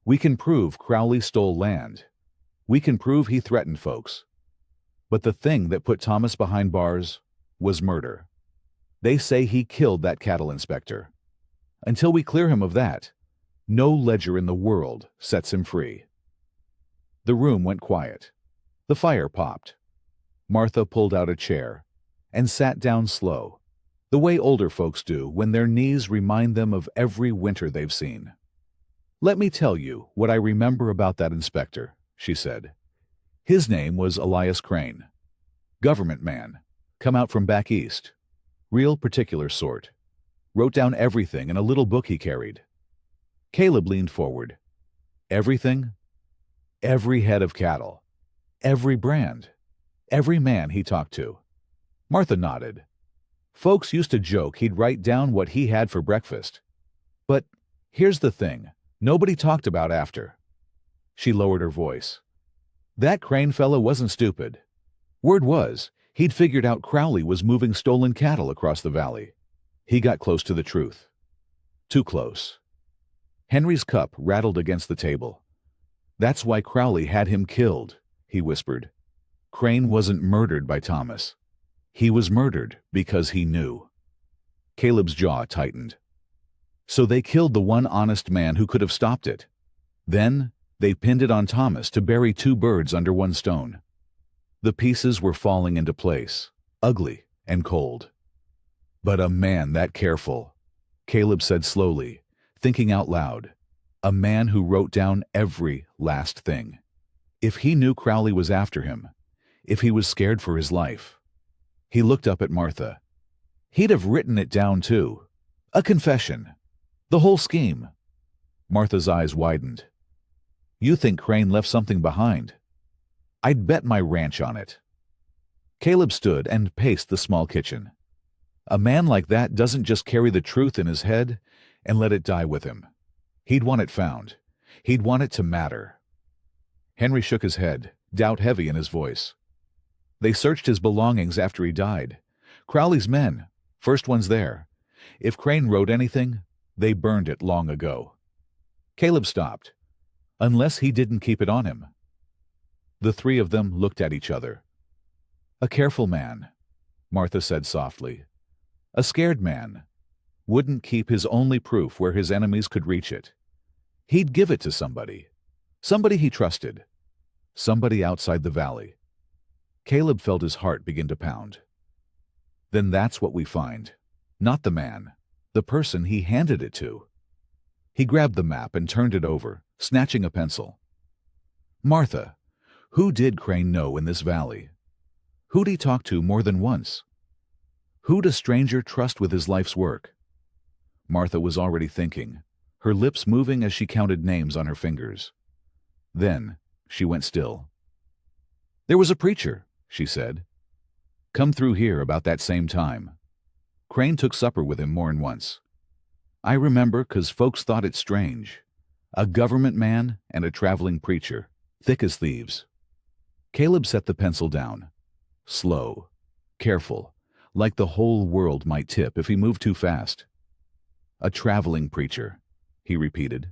We can prove Crowley stole land. We can prove he threatened folks. But the thing that put Thomas behind bars was murder. They say he killed that cattle inspector. Until we clear him of that, no ledger in the world sets him free." The room went quiet. The fire popped. Martha pulled out a chair and sat down slow, the way older folks do when their knees remind them of every winter they've seen. "Let me tell you what I remember about that inspector," she said. His name was Elias Crane. Government man. Come out from back east. Real particular sort. Wrote down everything in a little book he carried. Caleb leaned forward. Everything? Every head of cattle. Every brand. Every man he talked to. Martha nodded. Folks used to joke he'd write down what he had for breakfast. But here's the thing nobody talked about after. She lowered her voice. That Crane fella wasn't stupid. Word was, he'd figured out Crowley was moving stolen cattle across the valley. He got close to the truth. Too close. Henry's cup rattled against the table. That's why Crowley had him killed, he whispered. Crane wasn't murdered by Thomas. He was murdered because he knew. Caleb's jaw tightened. So they killed the one honest man who could have stopped it. Then they pinned it on Thomas to bury two birds under one stone. The pieces were falling into place, ugly and cold. But a man that careful, Caleb said slowly, thinking out loud. A man who wrote down every last thing. If he knew Crowley was after him, if he was scared for his life. He looked up at Martha. He'd have written it down too. A confession. The whole scheme. Martha's eyes widened. You think Crane left something behind? I'd bet my ranch on it. Caleb stood and paced the small kitchen. A man like that doesn't just carry the truth in his head and let it die with him. He'd want it found. He'd want it to matter. Henry shook his head, doubt heavy in his voice. They searched his belongings after he died. Crowley's men, first ones there. If Crane wrote anything, they burned it long ago. Caleb stopped. Unless he didn't keep it on him. The three of them looked at each other. A careful man, Martha said softly. A scared man. Wouldn't keep his only proof where his enemies could reach it. He'd give it to somebody. Somebody he trusted. Somebody outside the valley. Caleb felt his heart begin to pound. Then that's what we find. Not the man. The person he handed it to. He grabbed the map and turned it over, snatching a pencil. Martha, who did Crane know in this valley? Who'd he talk to more than once? Who'd a stranger trust with his life's work? Martha was already thinking, her lips moving as she counted names on her fingers. Then she went still. There was a preacher, she said. Come through here about that same time. Crane took supper with him more'n once. I remember 'cause folks thought it strange. A government man and a traveling preacher, thick as thieves. Caleb set the pencil down. Slow, careful, like the whole world might tip if he moved too fast. A traveling preacher, he repeated.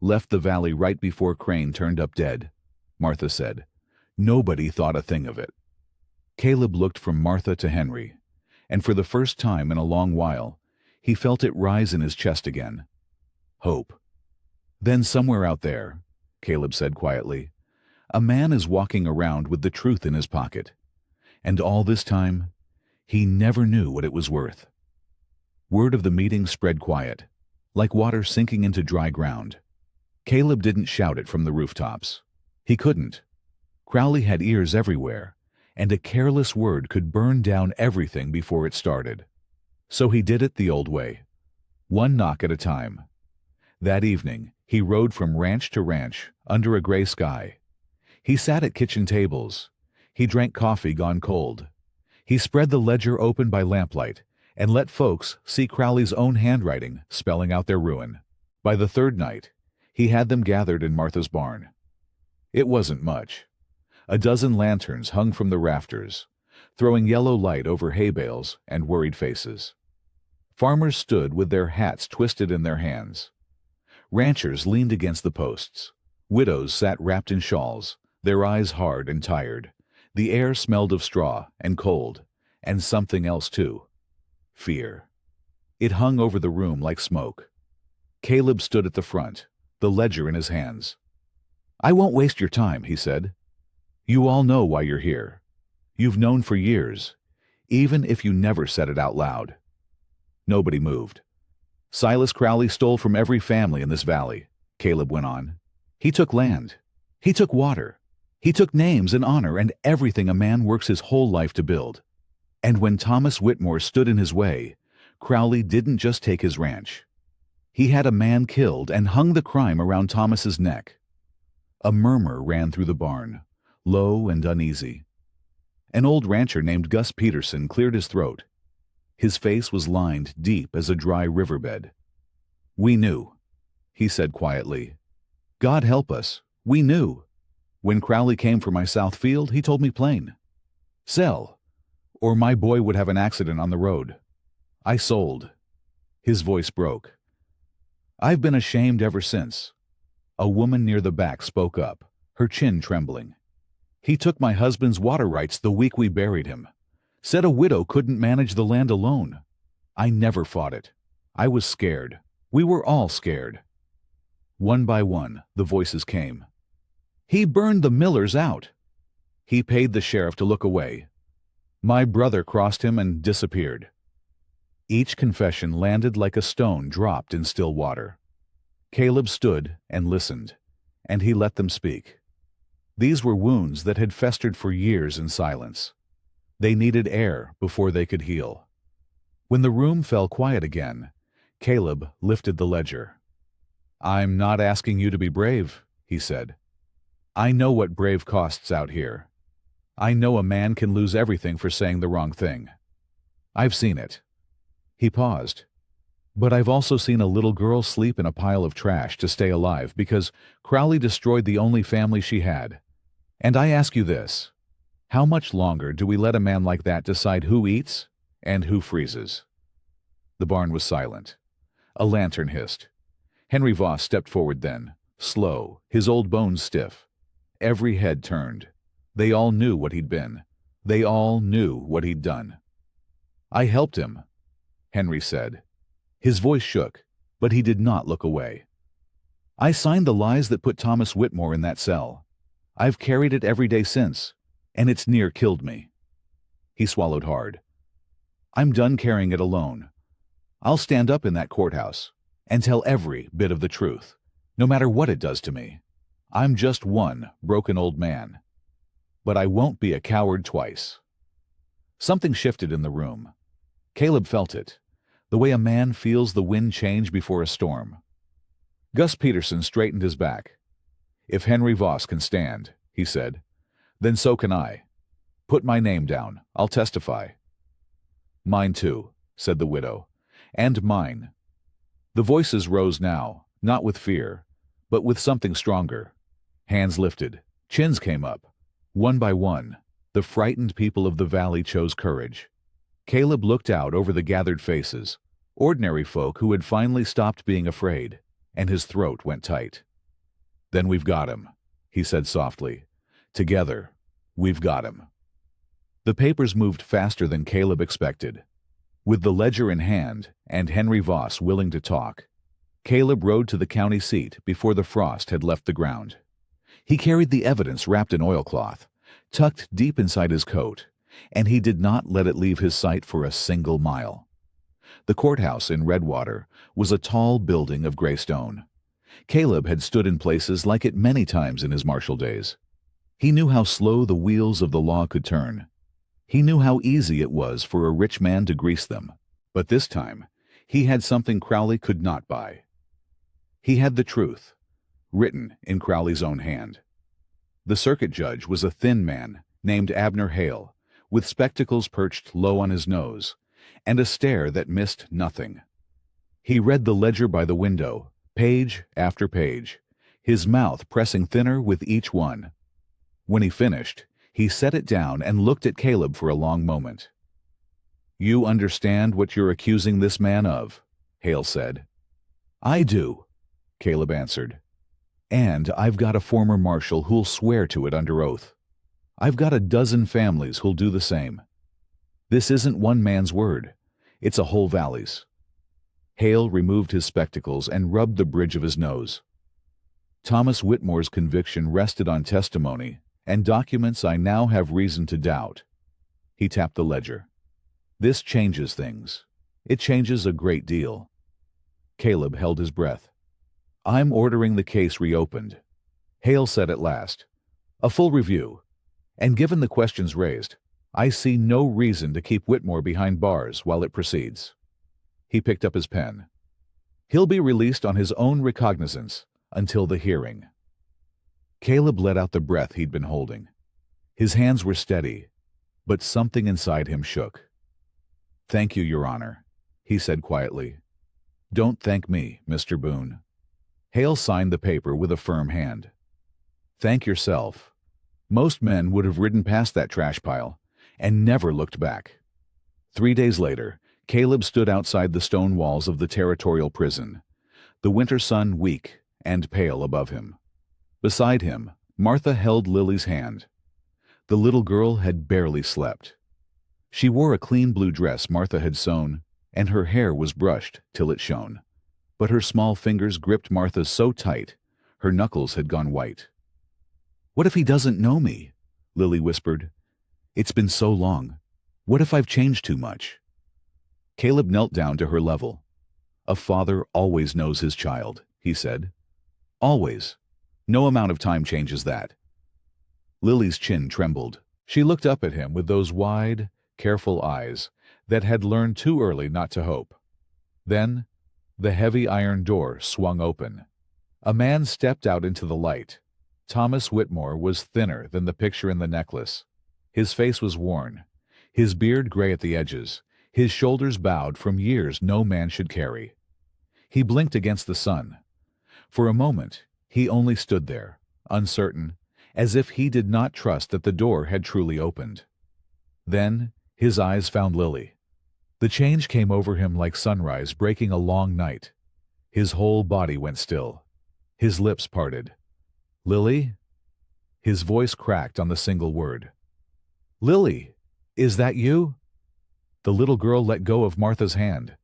Left the valley right before Crane turned up dead, Martha said. Nobody thought a thing of it. Caleb looked from Martha to Henry, and for the first time in a long while, he felt it rise in his chest again. Hope. Then somewhere out there, Caleb said quietly, a man is walking around with the truth in his pocket. And all this time, he never knew what it was worth. Word of the meeting spread quiet, like water sinking into dry ground. Caleb didn't shout it from the rooftops. He couldn't. Crowley had ears everywhere, and a careless word could burn down everything before it started. So he did it the old way, one knock at a time. That evening, he rode from ranch to ranch under a gray sky. He sat at kitchen tables. He drank coffee gone cold. He spread the ledger open by lamplight and let folks see Crowley's own handwriting spelling out their ruin. By the third night, he had them gathered in Martha's barn. It wasn't much. A dozen lanterns hung from the rafters, throwing yellow light over hay bales and worried faces. Farmers stood with their hats twisted in their hands. Ranchers leaned against the posts. Widows sat wrapped in shawls, their eyes hard and tired. The air smelled of straw and cold, and something else too. Fear. It hung over the room like smoke. Caleb stood at the front, the ledger in his hands. I won't waste your time, he said. You all know why you're here. You've known for years, even if you never said it out loud. Nobody moved. Silas Crowley stole from every family in this valley, Caleb went on. He took land. He took water. He took names and honor and everything a man works his whole life to build. And when Thomas Whitmore stood in his way, Crowley didn't just take his ranch. He had a man killed and hung the crime around Thomas's neck. A murmur ran through the barn, low and uneasy. An old rancher named Gus Peterson cleared his throat. His face was lined deep as a dry riverbed. "We knew," he said quietly. "God help us, we knew. When Crowley came for my south field, he told me plain. Sell, or my boy would have an accident on the road. I sold." His voice broke. "I've been ashamed ever since." A woman near the back spoke up, her chin trembling. "He took my husband's water rights the week we buried him. Said a widow couldn't manage the land alone. I never fought it. I was scared. We were all scared." One by one, the voices came. "He burned the Millers out. He paid the sheriff to look away. My brother crossed him and disappeared." Each confession landed like a stone dropped in still water. Caleb stood and listened, and he let them speak. These were wounds that had festered for years in silence. They needed air before they could heal. When the room fell quiet again, Caleb lifted the ledger. "I'm not asking you to be brave," he said. "I know what brave costs out here. I know a man can lose everything for saying the wrong thing. I've seen it." He paused. "But I've also seen a little girl sleep in a pile of trash to stay alive because Crowley destroyed the only family she had. And I ask you this, how much longer do we let a man like that decide who eats and who freezes?" The barn was silent. A lantern hissed. Henry Voss stepped forward then, slow, his old bones stiff. Every head turned. They all knew what he'd been. They all knew what he'd done. "I helped him," Henry said. His voice shook, but he did not look away. "I signed the lies that put Thomas Whitmore in that cell. I've carried it every day since, and it's near killed me." He swallowed hard. "I'm done carrying it alone. I'll stand up in that courthouse and tell every bit of the truth, no matter what it does to me. I'm just one broken old man. But I won't be a coward twice." Something shifted in the room. Caleb felt it, the way a man feels the wind change before a storm. Gus Peterson straightened his back. "If Henry Voss can stand," he said, "then so can I. Put my name down. I'll testify." "Mine too," said the widow. "And mine." The voices rose now, not with fear, but with something stronger. Hands lifted, chins came up. One by one, the frightened people of the valley chose courage. Caleb looked out over the gathered faces, ordinary folk who had finally stopped being afraid, and his throat went tight. "Then we've got him," he said softly. "Together, we've got him." The papers moved faster than Caleb expected. With the ledger in hand and Henry Voss willing to talk, Caleb rode to the county seat before the frost had left the ground. He carried the evidence wrapped in oilcloth, tucked deep inside his coat, and he did not let it leave his sight for a single mile. The courthouse in Redwater was a tall building of gray stone. Caleb had stood in places like it many times in his martial days. He knew how slow the wheels of the law could turn. He knew how easy it was for a rich man to grease them. But this time, he had something Crowley could not buy. He had the truth, written in Crowley's own hand. The circuit judge was a thin man named Abner Hale, with spectacles perched low on his nose, and a stare that missed nothing. He read the ledger by the window, page after page, his mouth pressing thinner with each one. When he finished, he set it down and looked at Caleb for a long moment. "You understand what you're accusing this man of?" Hale said. "I do," Caleb answered. "And I've got a former marshal who'll swear to it under oath. I've got a dozen families who'll do the same. This isn't one man's word. It's a whole valley's." Hale removed his spectacles and rubbed the bridge of his nose. "Thomas Whitmore's conviction rested on testimony and documents I now have reason to doubt." He tapped the ledger. "This changes things. It changes a great deal." Caleb held his breath. "I'm ordering the case reopened," Hale said at last. A full review. And given the questions raised, I see no reason to keep Whitmore behind bars while it proceeds. He picked up his pen. He'll be released on his own recognizance until the hearing. Caleb let out the breath he'd been holding. His hands were steady, but something inside him shook. "Thank you, Your Honor," he said quietly. "Don't thank me, Mr. Boone." Hale signed the paper with a firm hand. "Thank yourself." Most men would have ridden past that trash pile and never looked back. 3 days later, Caleb stood outside the stone walls of the territorial prison, the winter sun weak and pale above him. Beside him, Martha held Lily's hand. The little girl had barely slept. She wore a clean blue dress Martha had sewn, and her hair was brushed till it shone. But her small fingers gripped Martha's so tight, her knuckles had gone white. "What if he doesn't know me?" Lily whispered. "It's been so long. What if I've changed too much?" Caleb knelt down to her level. "A father always knows his child," he said. "Always. No amount of time changes that." Lily's chin trembled. She looked up at him with those wide, careful eyes that had learned too early not to hope. Then, the heavy iron door swung open. A man stepped out into the light. Thomas Whitmore was thinner than the picture in the necklace. His face was worn, his beard gray at the edges, his shoulders bowed from years no man should carry. He blinked against the sun. For a moment, he only stood there, uncertain, as if he did not trust that the door had truly opened. Then, his eyes found Lily. The change came over him like sunrise breaking a long night. His whole body went still. His lips parted. "Lily?" His voice cracked on the single word. "Lily, is that you?" The little girl let go of Martha's hand.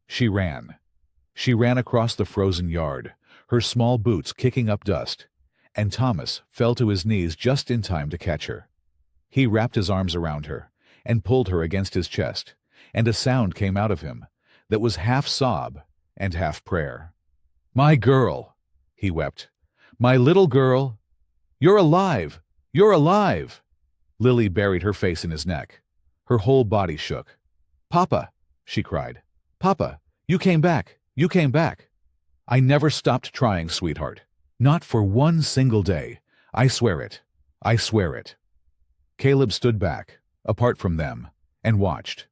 She ran. She ran across the frozen yard, her small boots kicking up dust, and Thomas fell to his knees just in time to catch her. He wrapped his arms around her and pulled her against his chest, and a sound came out of him that was half sob and half prayer. "My girl," he wept. "My little girl. You're alive! You're alive!" Lily buried her face in his neck. Her whole body shook. "Papa," she cried. "Papa, you came back! You came back!" "I never stopped trying, sweetheart. Not for one single day. I swear it. I swear it." Caleb stood back, apart from them, and watched.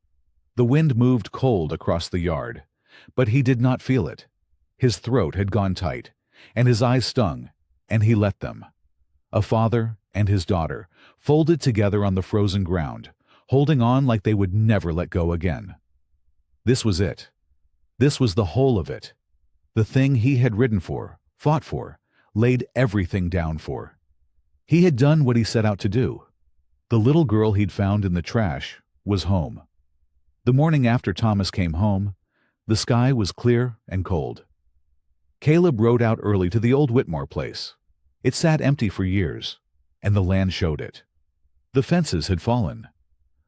The wind moved cold across the yard, but he did not feel it. His throat had gone tight, and his eyes stung, and he let them. A father and his daughter, folded together on the frozen ground, holding on like they would never let go again. This was it. This was the whole of it. The thing he had ridden for, fought for, laid everything down for. He had done what he set out to do. The little girl he'd found in the trash was home. The morning after Thomas came home, the sky was clear and cold. Caleb rode out early to the old Whitmore place. It sat empty for years, and the land showed it. The fences had fallen.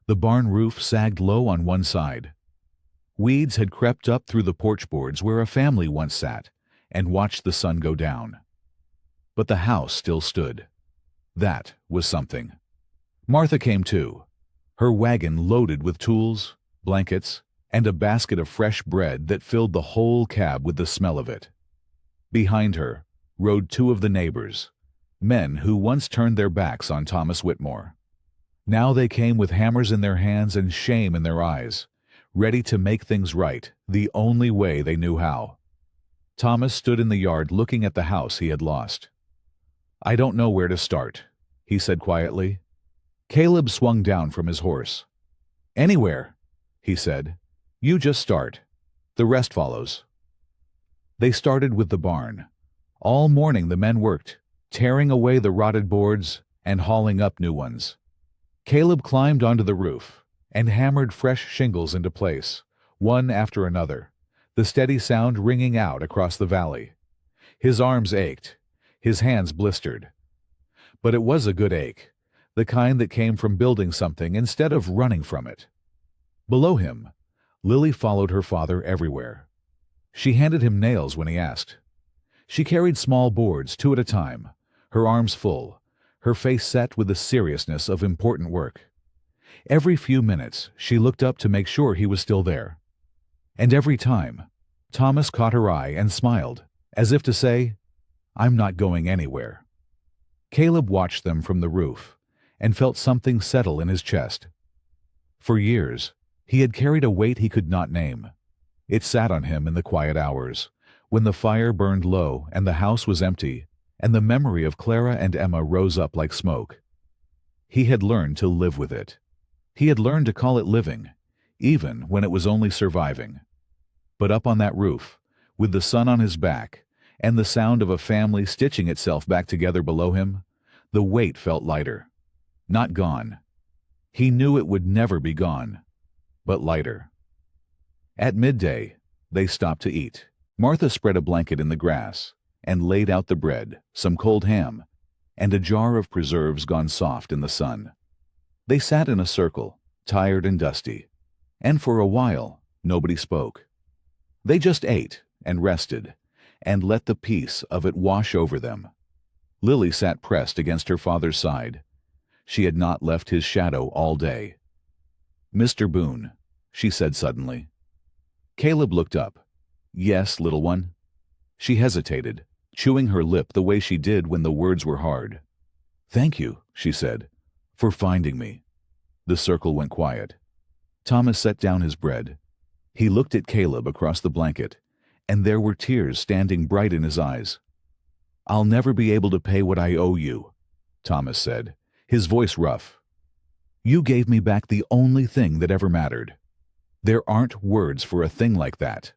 The barn roof sagged low on one side. Weeds had crept up through the porch boards where a family once sat and watched the sun go down. But the house still stood. That was something. Martha came too, her wagon loaded with tools, blankets, and a basket of fresh bread that filled the whole cab with the smell of it. Behind her rode two of the neighbors, men who once turned their backs on Thomas Whitmore. Now they came with hammers in their hands and shame in their eyes, ready to make things right the only way they knew how. Thomas stood in the yard looking at the house he had lost. "I don't know where to start," he said quietly. Caleb swung down from his horse. "Anywhere," he said. "You just start. The rest follows." They started with the barn. All morning the men worked, tearing away the rotted boards and hauling up new ones. Caleb climbed onto the roof and hammered fresh shingles into place, one after another, the steady sound ringing out across the valley. His arms ached, his hands blistered. But it was a good ache, the kind that came from building something instead of running from it. Below him, Lily followed her father everywhere. She handed him nails when he asked. She carried small boards 2 at a time, her arms full, her face set with the seriousness of important work. Every few minutes, she looked up to make sure he was still there. And every time, Thomas caught her eye and smiled, as if to say, "I'm not going anywhere." Caleb watched them from the roof and felt something settle in his chest. For years, he had carried a weight he could not name. It sat on him in the quiet hours, when the fire burned low and the house was empty, and the memory of Clara and Emma rose up like smoke. He had learned to live with it. He had learned to call it living, even when it was only surviving. But up on that roof, with the sun on his back, and the sound of a family stitching itself back together below him, the weight felt lighter. Not gone. He knew it would never be gone, but lighter. At midday, they stopped to eat. Martha spread a blanket in the grass and laid out the bread, some cold ham, and a jar of preserves gone soft in the sun. They sat in a circle, tired and dusty, and for a while nobody spoke. They just ate and rested and let the peace of it wash over them. Lily sat pressed against her father's side. She had not left his shadow all day. "Mr. Boone," she said suddenly. Caleb looked up. "Yes, little one." She hesitated, chewing her lip the way she did when the words were hard. "Thank you," she said, "for finding me." The circle went quiet. Thomas set down his bread. He looked at Caleb across the blanket, and there were tears standing bright in his eyes. "I'll never be able to pay what I owe you," Thomas said, his voice rough. "You gave me back the only thing that ever mattered. There aren't words for a thing like that."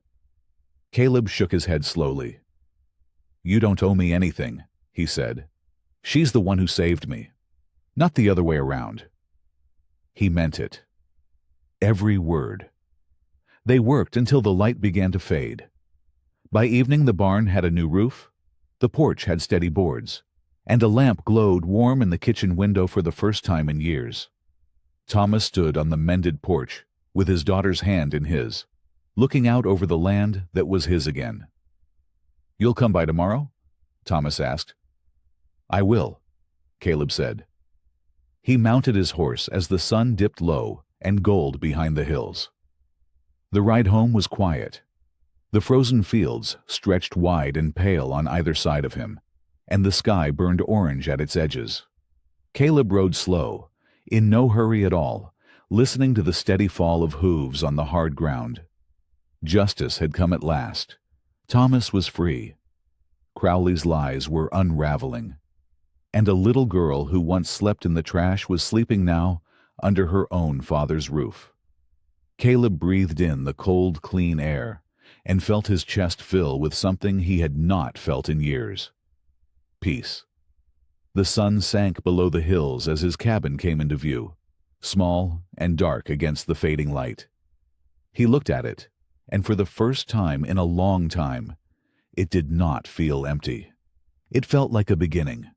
Caleb shook his head slowly. "You don't owe me anything," he said. "She's the one who saved me, not the other way around." He meant it. Every word. They worked until the light began to fade. By evening the barn had a new roof, the porch had steady boards, and a lamp glowed warm in the kitchen window for the first time in years. Thomas stood on the mended porch, with his daughter's hand in his, looking out over the land that was his again. "You'll come by tomorrow?" Thomas asked. "I will," Caleb said. He mounted his horse as the sun dipped low and gold behind the hills. The ride home was quiet. The frozen fields stretched wide and pale on either side of him, and the sky burned orange at its edges. Caleb rode slow, in no hurry at all, listening to the steady fall of hooves on the hard ground. Justice had come at last. Thomas was free. Crowley's lies were unraveling. And a little girl who once slept in the trash was sleeping now under her own father's roof. Caleb breathed in the cold, clean air and felt his chest fill with something he had not felt in years. Peace. The sun sank below the hills as his cabin came into view, small and dark against the fading light. He looked at it, and for the first time in a long time, it did not feel empty. It felt like a beginning.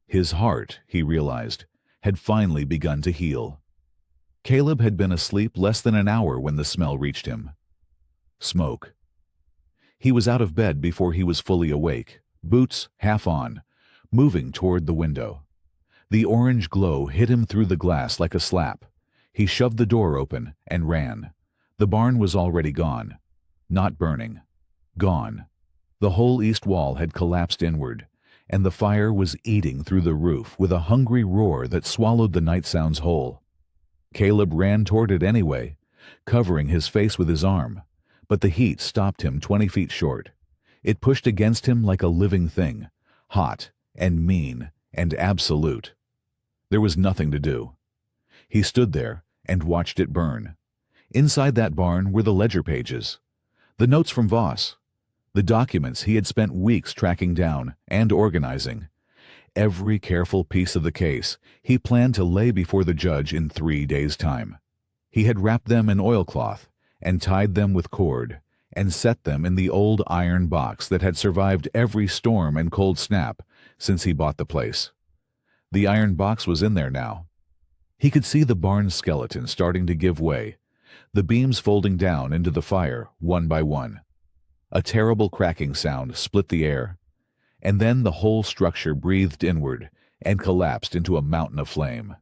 His heart, he realized, had finally begun to heal. Caleb had been asleep less than an hour when the smell reached him. Smoke. He was out of bed before he was fully awake, boots half on, moving toward the window. The orange glow hit him through the glass like a slap. He shoved the door open and ran. The barn was already gone. Not burning. Gone. The whole east wall had collapsed inward, and the fire was eating through the roof with a hungry roar that swallowed the night sounds whole. Caleb ran toward it anyway, covering his face with his arm, but the heat stopped him 20 feet short. It pushed against him like a living thing, hot and mean and absolute. There was nothing to do. He stood there and watched it burn. Inside that barn were the ledger pages, the notes from Voss, the documents he had spent weeks tracking down and organizing. Every careful piece of the case he planned to lay before the judge in 3 days' time. He had wrapped them in oilcloth and tied them with cord and set them in the old iron box that had survived every storm and cold snap since he bought the place. The iron box was in there now. He could see the barn skeleton starting to give way, the beams folding down into the fire one by one. A terrible cracking sound split the air, and then the whole structure breathed inward and collapsed into a mountain of flame.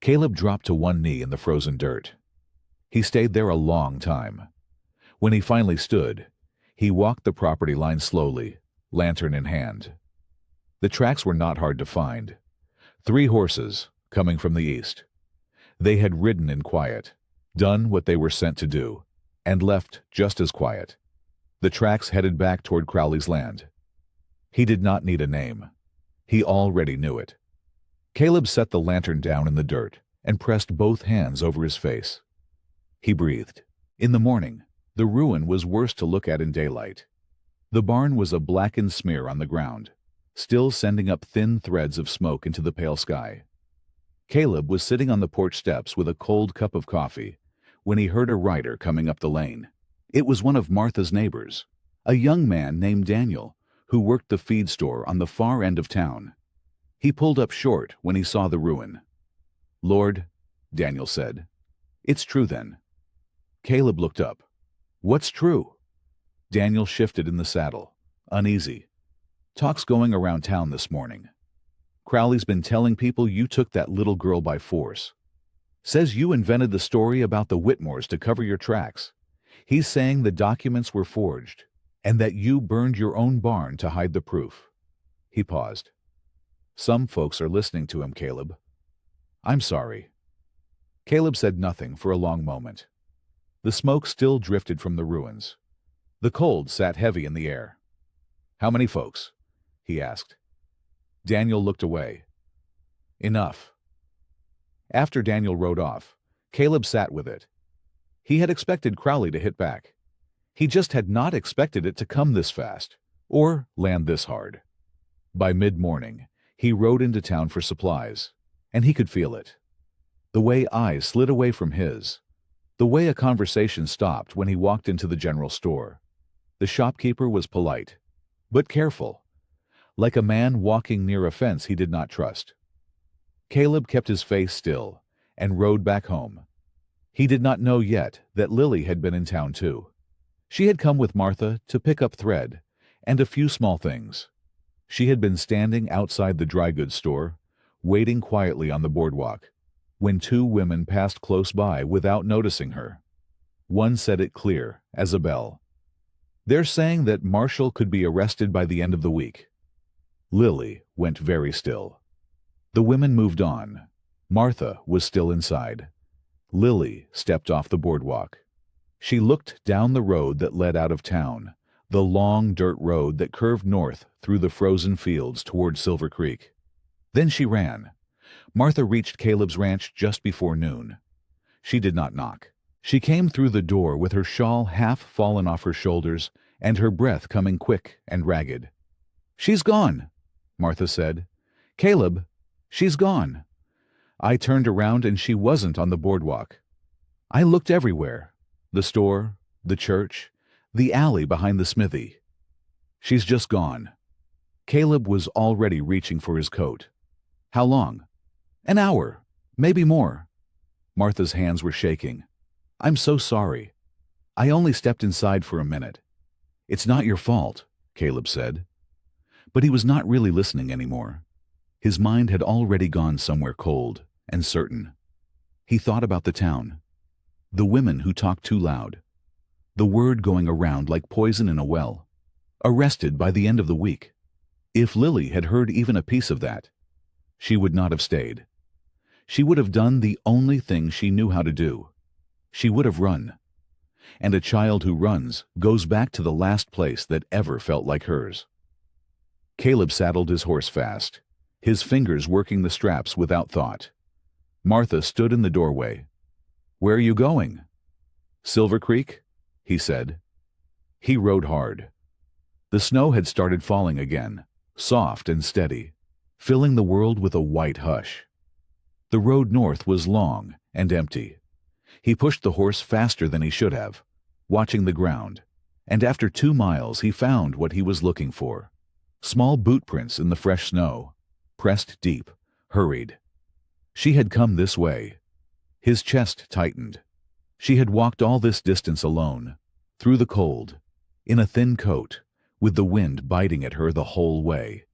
Caleb dropped to one knee in the frozen dirt. He stayed there a long time. When he finally stood, he walked the property line slowly, lantern in hand. The tracks were not hard to find. 3 horses, coming from the east. They had ridden in quiet, done what they were sent to do, and left just as quiet. The tracks headed back toward Crowley's land. He did not need a name. He already knew it. Caleb set the lantern down in the dirt and pressed both hands over his face. He breathed. In the morning, the ruin was worse to look at in daylight. The barn was a blackened smear on the ground, still sending up thin threads of smoke into the pale sky. Caleb was sitting on the porch steps with a cold cup of coffee when he heard a rider coming up the lane. It was one of Martha's neighbors, a young man named Daniel, who worked the feed store on the far end of town. He pulled up short when he saw the ruin. "Lord," Daniel said. "It's true then." Caleb looked up. "What's true?" Daniel shifted in the saddle, uneasy. "Talk's going around town this morning. Crowley's been telling people you took that little girl by force. Says you invented the story about the Whitmores to cover your tracks. He's saying the documents were forged, and that you burned your own barn to hide the proof." He paused. "Some folks are listening to him, Caleb." "I'm sorry." Caleb said nothing for a long moment. The smoke still drifted from the ruins. The cold sat heavy in the air. "How many folks?" he asked. Daniel looked away. "Enough." After Daniel rode off, Caleb sat with it. He had expected Crowley to hit back. He just had not expected it to come this fast, or land this hard. By mid-morning, he rode into town for supplies, and he could feel it. The way eyes slid away from his. The way a conversation stopped when he walked into the general store. The shopkeeper was polite, but careful, like a man walking near a fence he did not trust. Caleb kept his face still and rode back home. He did not know yet that Lily had been in town too. She had come with Martha to pick up thread and a few small things. She had been standing outside the dry goods store, waiting quietly on the boardwalk, when 2 women passed close by without noticing her. One said it clear as a bell. "They're saying that Marshall could be arrested by the end of the week." Lily went very still. The women moved on. Martha was still inside. Lily stepped off the boardwalk. She looked down the road that led out of town, the long dirt road that curved north through the frozen fields toward Silver Creek. Then she ran. Martha reached Caleb's ranch just before noon. She did not knock. She came through the door with her shawl half fallen off her shoulders and her breath coming quick and ragged. "She's gone," Martha said. "Caleb, she's gone. I turned around and she wasn't on the boardwalk. I looked everywhere, the store, the church, the alley behind the smithy. She's just gone." Caleb was already reaching for his coat. "How long?" "An hour, maybe more." Martha's hands were shaking. "I'm so sorry. I only stepped inside for a minute." "It's not your fault," Caleb said. But he was not really listening anymore. His mind had already gone somewhere cold and certain. He thought about the town, the women who talked too loud, the word going around like poison in a well, arrested by the end of the week. If Lily had heard even a piece of that, she would not have stayed. She would have done the only thing she knew how to do. She would have run. And a child who runs goes back to the last place that ever felt like hers. Caleb saddled his horse fast, his fingers working the straps without thought. Martha stood in the doorway. "Where are you going?" "Silver Creek," he said. He rode hard. The snow had started falling again, soft and steady, filling the world with a white hush. The road north was long and empty. He pushed the horse faster than he should have, watching the ground, and after 2 miles he found what he was looking for. Small boot prints in the fresh snow, pressed deep, hurried. She had come this way. His chest tightened. She had walked all this distance alone, through the cold, in a thin coat, with the wind biting at her the whole way.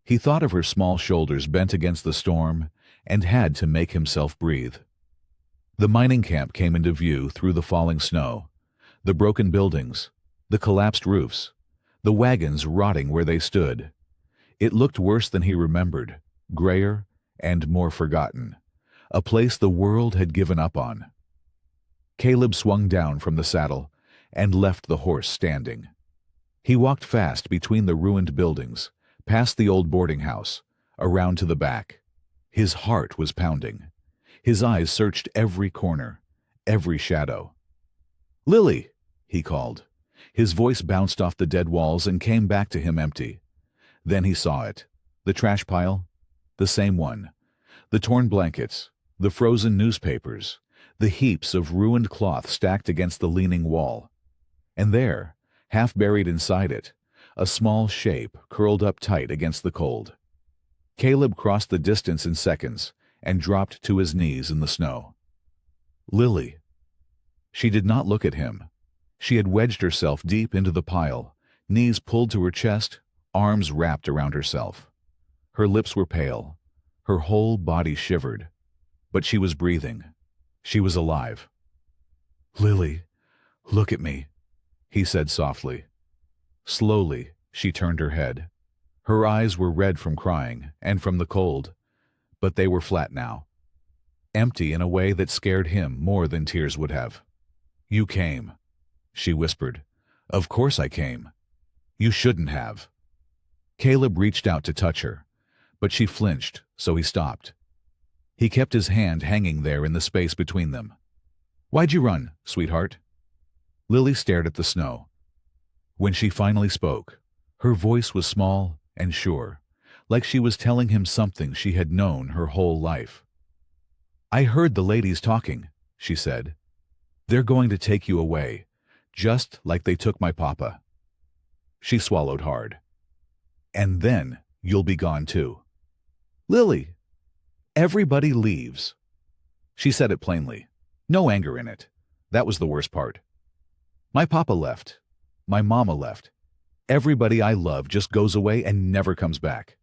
He thought of her small shoulders bent against the storm and had to make himself breathe. The mining camp came into view through the falling snow, the broken buildings, the collapsed roofs, the wagons rotting where they stood. It looked worse than he remembered, grayer and more forgotten, a place the world had given up on. Caleb swung down from the saddle and left the horse standing. He walked fast between the ruined buildings, past the old boarding house, around to the back. His heart was pounding. His eyes searched every corner, every shadow. "Lily!" he called. His voice bounced off the dead walls and came back to him empty. Then he saw it. The trash pile, the same one. The torn blankets, the frozen newspapers, the heaps of ruined cloth stacked against the leaning wall. And there, half buried inside it, a small shape curled up tight against the cold. Caleb crossed the distance in seconds and dropped to his knees in the snow. Lily. She did not look at him. She had wedged herself deep into the pile, knees pulled to her chest, arms wrapped around herself. Her lips were pale. Her whole body shivered. But she was breathing. She was alive. "Lily, look at me," he said softly. Slowly, she turned her head. Her eyes were red from crying and from the cold, but they were flat now. Empty in a way that scared him more than tears would have. "You came," she whispered. "Of course I came. You shouldn't have." Caleb reached out to touch her, but she flinched, so he stopped. He kept his hand hanging there in the space between them. "Why'd you run, sweetheart?" Lily stared at the snow. When she finally spoke, her voice was small and sure, like she was telling him something she had known her whole life. "I heard the ladies talking," she said. "They're going to take you away, just like they took my papa." She swallowed hard. "And then you'll be gone too." "Lily, everybody leaves." She said it plainly. No anger in it. That was the worst part. "My papa left. My mama left. Everybody I love just goes away and never comes back."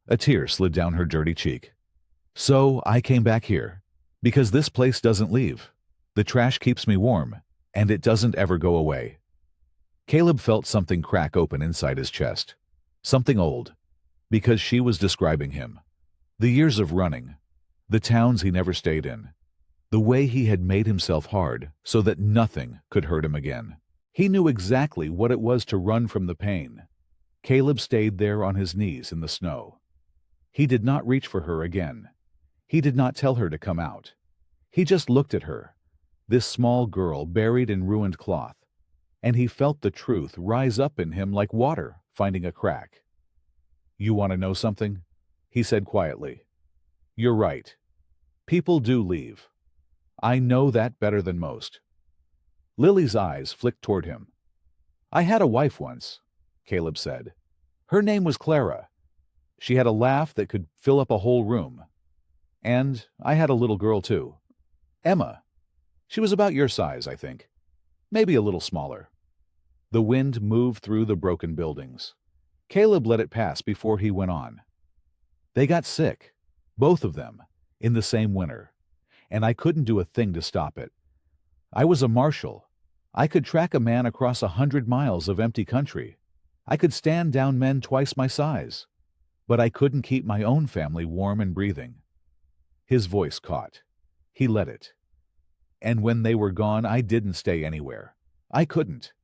A tear slid down her dirty cheek. "So I came back here, because this place doesn't leave. The trash keeps me warm, and it doesn't ever go away." Caleb felt something crack open inside his chest. Something old, because she was describing him. The years of running, the towns he never stayed in, the way he had made himself hard so that nothing could hurt him again. He knew exactly what it was to run from the pain. Caleb stayed there on his knees in the snow. He did not reach for her again. He did not tell her to come out. He just looked at her, this small girl buried in ruined cloth, and he felt the truth rise up in him like water finding a crack. "You want to know something?" he said quietly. "You're right. People do leave. I know that better than most." Lily's eyes flicked toward him. "I had a wife once," Caleb said. "Her name was Clara. She had a laugh that could fill up a whole room. And I had a little girl too. Emma. She was about your size, I think. Maybe a little smaller." The wind moved through the broken buildings. Caleb let it pass before he went on. "They got sick, both of them, in the same winter, and I couldn't do a thing to stop it. I was a marshal. I could track a man across 100 miles of empty country. I could stand down men twice my size. But I couldn't keep my own family warm and breathing." His voice caught. He let it. "And when they were gone, I didn't stay anywhere. I couldn't.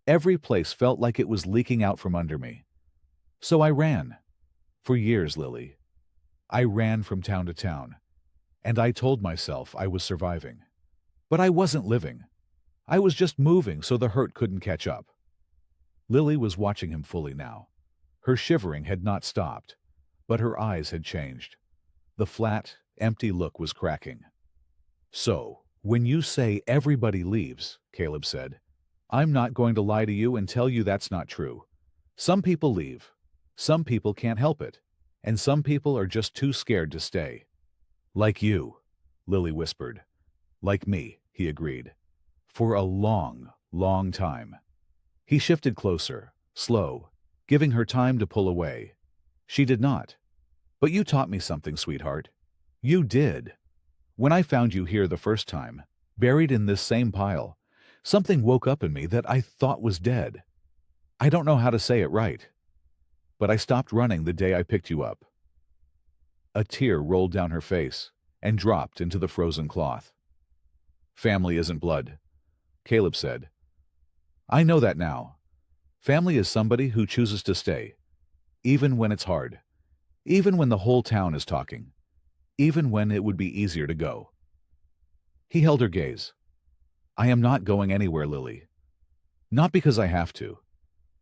Every place felt like it was leaking out from under me. So I ran. For years, Lily. I ran from town to town. And I told myself I was surviving. But I wasn't living. I was just moving so the hurt couldn't catch up." Lily was watching him fully now. Her shivering had not stopped, but her eyes had changed. The flat, empty look was cracking. "So, when you say everybody leaves," Caleb said, "I'm not going to lie to you and tell you that's not true. Some people leave. Some people can't help it. And some people are just too scared to stay." "Like you," Lily whispered. "Like me," he agreed. "For a long, long time." He shifted closer, slow, giving her time to pull away. She did not. But you taught me something, sweetheart. You did. When I found you here the first time, buried in this same pile, something woke up in me that I thought was dead. I don't know how to say it right, but I stopped running the day I picked you up. A tear rolled down her face and dropped into the frozen cloth. Family isn't blood, Caleb said. I know that now. Family is somebody who chooses to stay, even when it's hard, even when the whole town is talking, even when it would be easier to go. He held her gaze. I am not going anywhere, Lily. Not because I have to,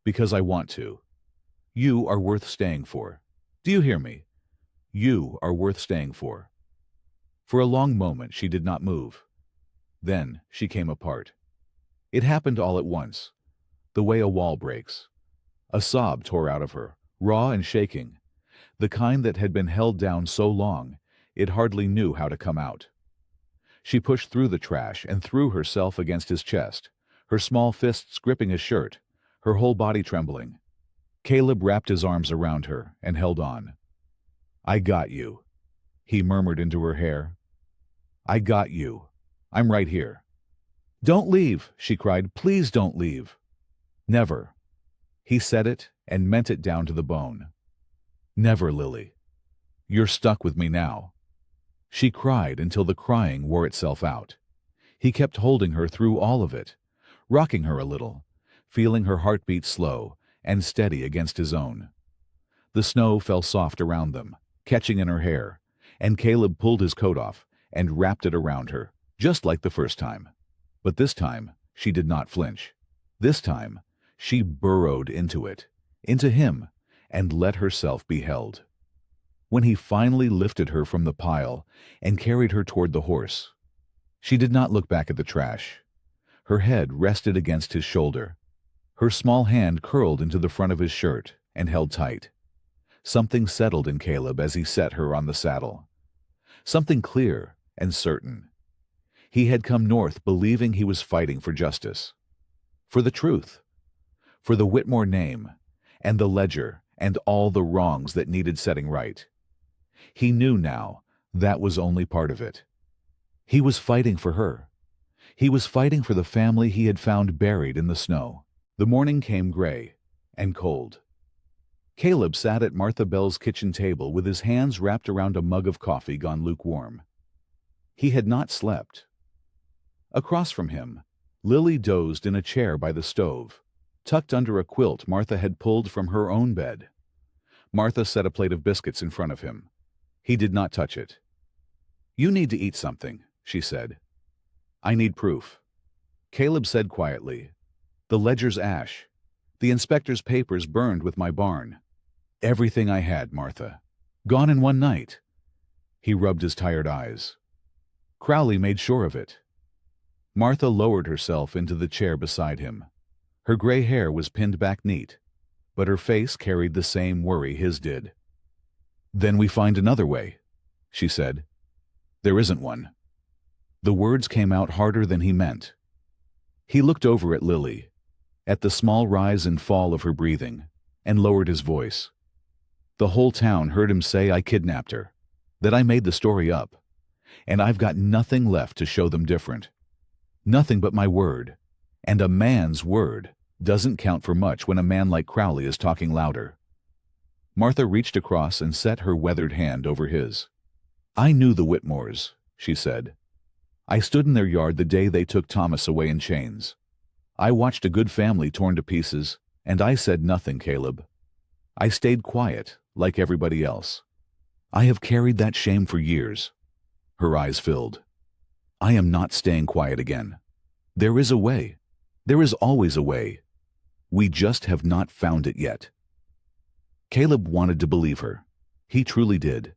because I want to. You are worth staying for. Do you hear me? You are worth staying for. For a long moment she did not move. Then she came apart. It happened all at once, the way a wall breaks. A sob tore out of her, raw and shaking, the kind that had been held down so long it hardly knew how to come out. She pushed through the trash and threw herself against his chest, her small fists gripping his shirt, her whole body trembling. Caleb wrapped his arms around her and held on. I got you, he murmured into her hair. I got you. I'm right here. Don't leave, she cried. Please don't leave. Never. He said it and meant it down to the bone. Never, Lily. You're stuck with me now. She cried until the crying wore itself out. He kept holding her through all of it, rocking her a little, feeling her heartbeat slow and steady against his own. The snow fell soft around them, catching in her hair, and Caleb pulled his coat off and wrapped it around her, just like the first time. But this time, she did not flinch. This time, she burrowed into it, into him, and let herself be held. When he finally lifted her from the pile and carried her toward the horse, she did not look back at the trash. Her head rested against his shoulder. Her small hand curled into the front of his shirt and held tight. Something settled in Caleb as he set her on the saddle. Something clear and certain. He had come north believing he was fighting for justice, for the truth, for the Whitmore name, and the ledger, and all the wrongs that needed setting right. He knew now that was only part of it. He was fighting for her. He was fighting for the family he had found buried in the snow. The morning came gray and cold. Caleb sat at Martha Bell's kitchen table with his hands wrapped around a mug of coffee gone lukewarm. He had not slept. Across from him, Lily dozed in a chair by the stove, tucked under a quilt Martha had pulled from her own bed. Martha set a plate of biscuits in front of him. He did not touch it. You need to eat something, she said. I need proof. Caleb said quietly. The ledger's ash. The inspector's papers burned with my barn. Everything I had, Martha. Gone in one night. He rubbed his tired eyes. Crowley made sure of it. Martha lowered herself into the chair beside him. Her gray hair was pinned back neat, but her face carried the same worry his did. Then we find another way, she said. There isn't one. The words came out harder than he meant. He looked over at Lily, at the small rise and fall of her breathing, and lowered his voice. The whole town heard him say I kidnapped her, that I made the story up, and I've got nothing left to show them different. Nothing but my word, and a man's word doesn't count for much when a man like Crowley is talking louder. Martha reached across and set her weathered hand over his. I knew the Whitmores, she said. I stood in their yard the day they took Thomas away in chains. I watched a good family torn to pieces, and I said nothing, Caleb. I stayed quiet, like everybody else. I have carried that shame for years. Her eyes filled. I am not staying quiet again. There is a way. There is always a way. We just have not found it yet. Caleb wanted to believe her. He truly did.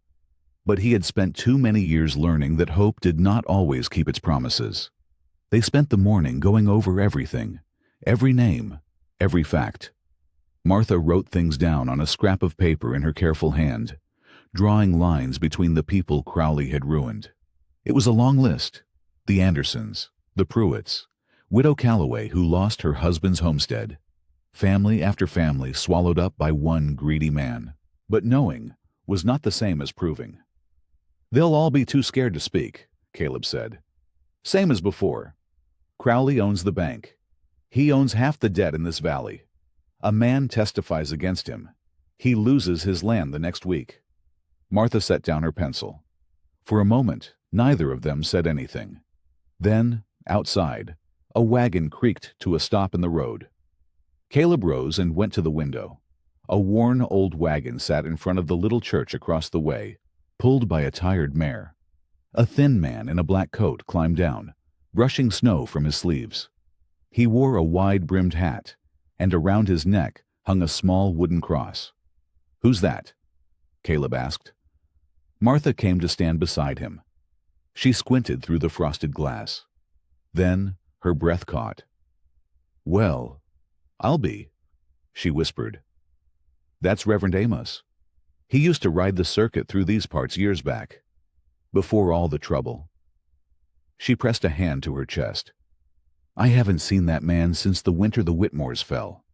But he had spent too many years learning that hope did not always keep its promises. They spent the morning going over everything, every name, every fact. Martha wrote things down on a scrap of paper in her careful hand, drawing lines between the people Crowley had ruined. It was a long list. The Andersons, the Pruitts, Widow Calloway who lost her husband's homestead, family after family swallowed up by one greedy man. But knowing was not the same as proving. "They'll all be too scared to speak," Caleb said. "Same as before. Crowley owns the bank. He owns half the debt in this valley. A man testifies against him. He loses his land the next week." Martha set down her pencil. For a moment, neither of them said anything. Then, outside, a wagon creaked to a stop in the road. Caleb rose and went to the window. A worn old wagon sat in front of the little church across the way, pulled by a tired mare. A thin man in a black coat climbed down, brushing snow from his sleeves. He wore a wide-brimmed hat, and around his neck hung a small wooden cross. "Who's that?" Caleb asked. Martha came to stand beside him. She squinted through the frosted glass. Then her breath caught. "Well, I'll be," she whispered. "That's Reverend Amos. He used to ride the circuit through these parts years back, before all the trouble." She pressed a hand to her chest. "I haven't seen that man since the winter the Whitmores fell."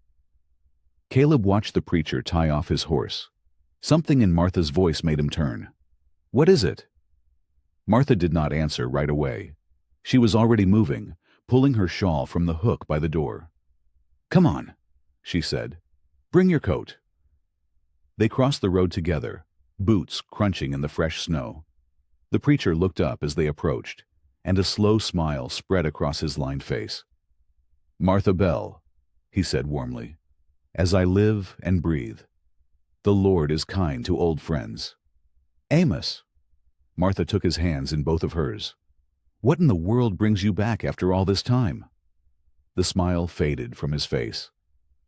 Caleb watched the preacher tie off his horse. Something in Martha's voice made him turn. "What is it?" Martha did not answer right away. She was already moving, pulling her shawl from the hook by the door. "Come on," she said. "Bring your coat." They crossed the road together, boots crunching in the fresh snow. The preacher looked up as they approached, and a slow smile spread across his lined face. "Martha Bell," he said warmly, "as I live and breathe, the Lord is kind to old friends." "Amos." Martha took his hands in both of hers. "What in the world brings you back after all this time?" The smile faded from his face.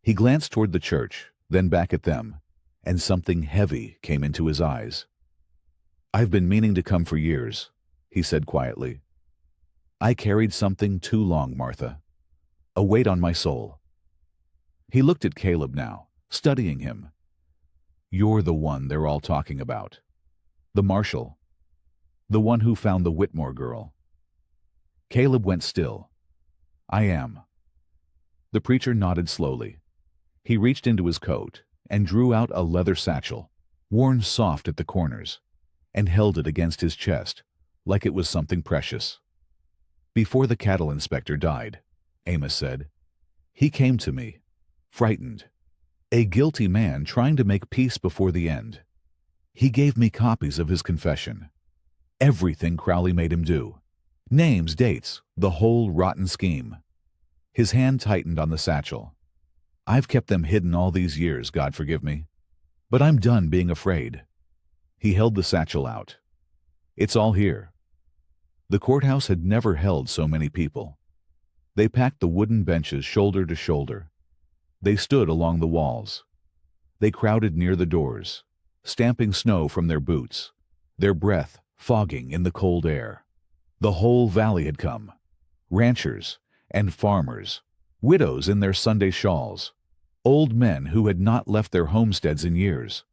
He glanced toward the church, then back at them, and something heavy came into his eyes. "I've been meaning to come for years," he said quietly. "I carried something too long, Martha. A weight on my soul." He looked at Caleb now, studying him. "You're the one they're all talking about. The marshal. The one who found the Whitmore girl." Caleb went still. "I am." The preacher nodded slowly. He reached into his coat and drew out a leather satchel, worn soft at the corners, and held it against his chest like it was something precious. "Before the cattle inspector died," Amos said, "he came to me, frightened, a guilty man trying to make peace before the end. He gave me copies of his confession. Everything Crowley made him do. Names, dates, the whole rotten scheme." His hand tightened on the satchel. "I've kept them hidden all these years, God forgive me. But I'm done being afraid." He held the satchel out. "It's all here." The courthouse had never held so many people. They packed the wooden benches shoulder to shoulder. They stood along the walls. They crowded near the doors, stamping snow from their boots, their breath fogging in the cold air. The whole valley had come. Ranchers and farmers, widows in their Sunday shawls, old men who had not left their homesteads in years.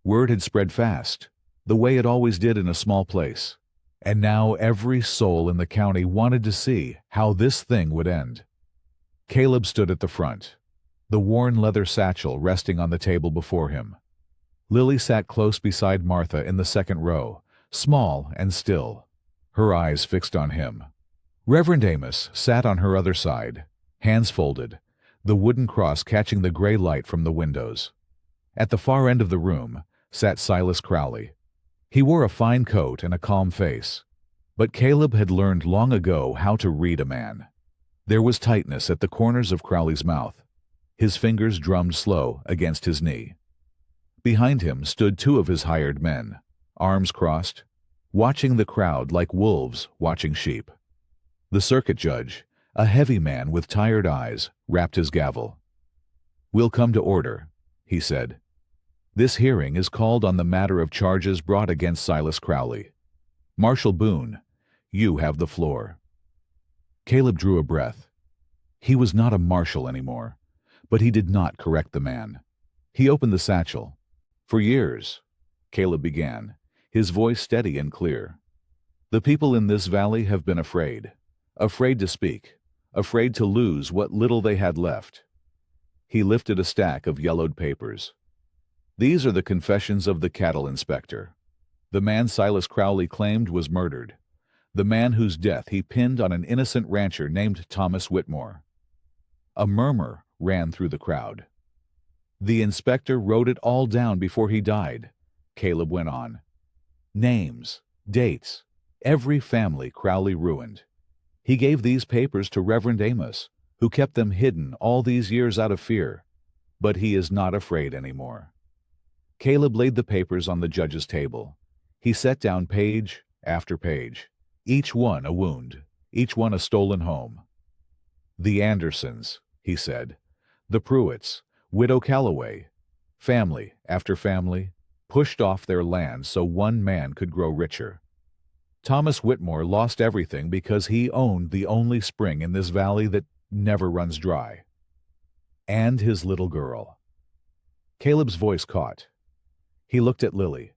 Word had spread fast, the way it always did in a small place. And now every soul in the county wanted to see how this thing would end. Caleb stood at the front, the worn leather satchel resting on the table before him. Lily sat close beside Martha in the second row, small and still, her eyes fixed on him. Reverend Amos sat on her other side, hands folded, the wooden cross catching the gray light from the windows. At the far end of the room sat Silas Crowley. He wore a fine coat and a calm face, but Caleb had learned long ago how to read a man. There was tightness at the corners of Crowley's mouth. His fingers drummed slow against his knee. Behind him stood two of his hired men, arms crossed, watching the crowd like wolves watching sheep. The circuit judge, a heavy man with tired eyes, rapped his gavel. "We'll come to order," he said. "This hearing is called on the matter of charges brought against Silas Crowley. Marshal Boone, you have the floor." Caleb drew a breath. He was not a marshal anymore, but he did not correct the man. He opened the satchel. "For years," Caleb began, his voice steady and clear, "the people in this valley have been afraid to speak, afraid to lose what little they had left." He lifted a stack of yellowed papers. These are the confessions of the cattle inspector. The man Silas Crowley claimed was murdered. The man whose death he pinned on an innocent rancher named Thomas Whitmore. A murmur ran through the crowd. The inspector wrote it all down before he died, Caleb went on. Names, dates, every family Crowley ruined. He gave these papers to Reverend Amos, who kept them hidden all these years out of fear. But he is not afraid anymore. Caleb laid the papers on the judge's table. He set down page after page, each one a wound, each one a stolen home. The Andersons, he said, the Pruitts, Widow Calloway, family after family, pushed off their land so one man could grow richer. Thomas Whitmore lost everything because he owned the only spring in this valley that never runs dry. And his little girl. Caleb's voice caught. He looked at Lily.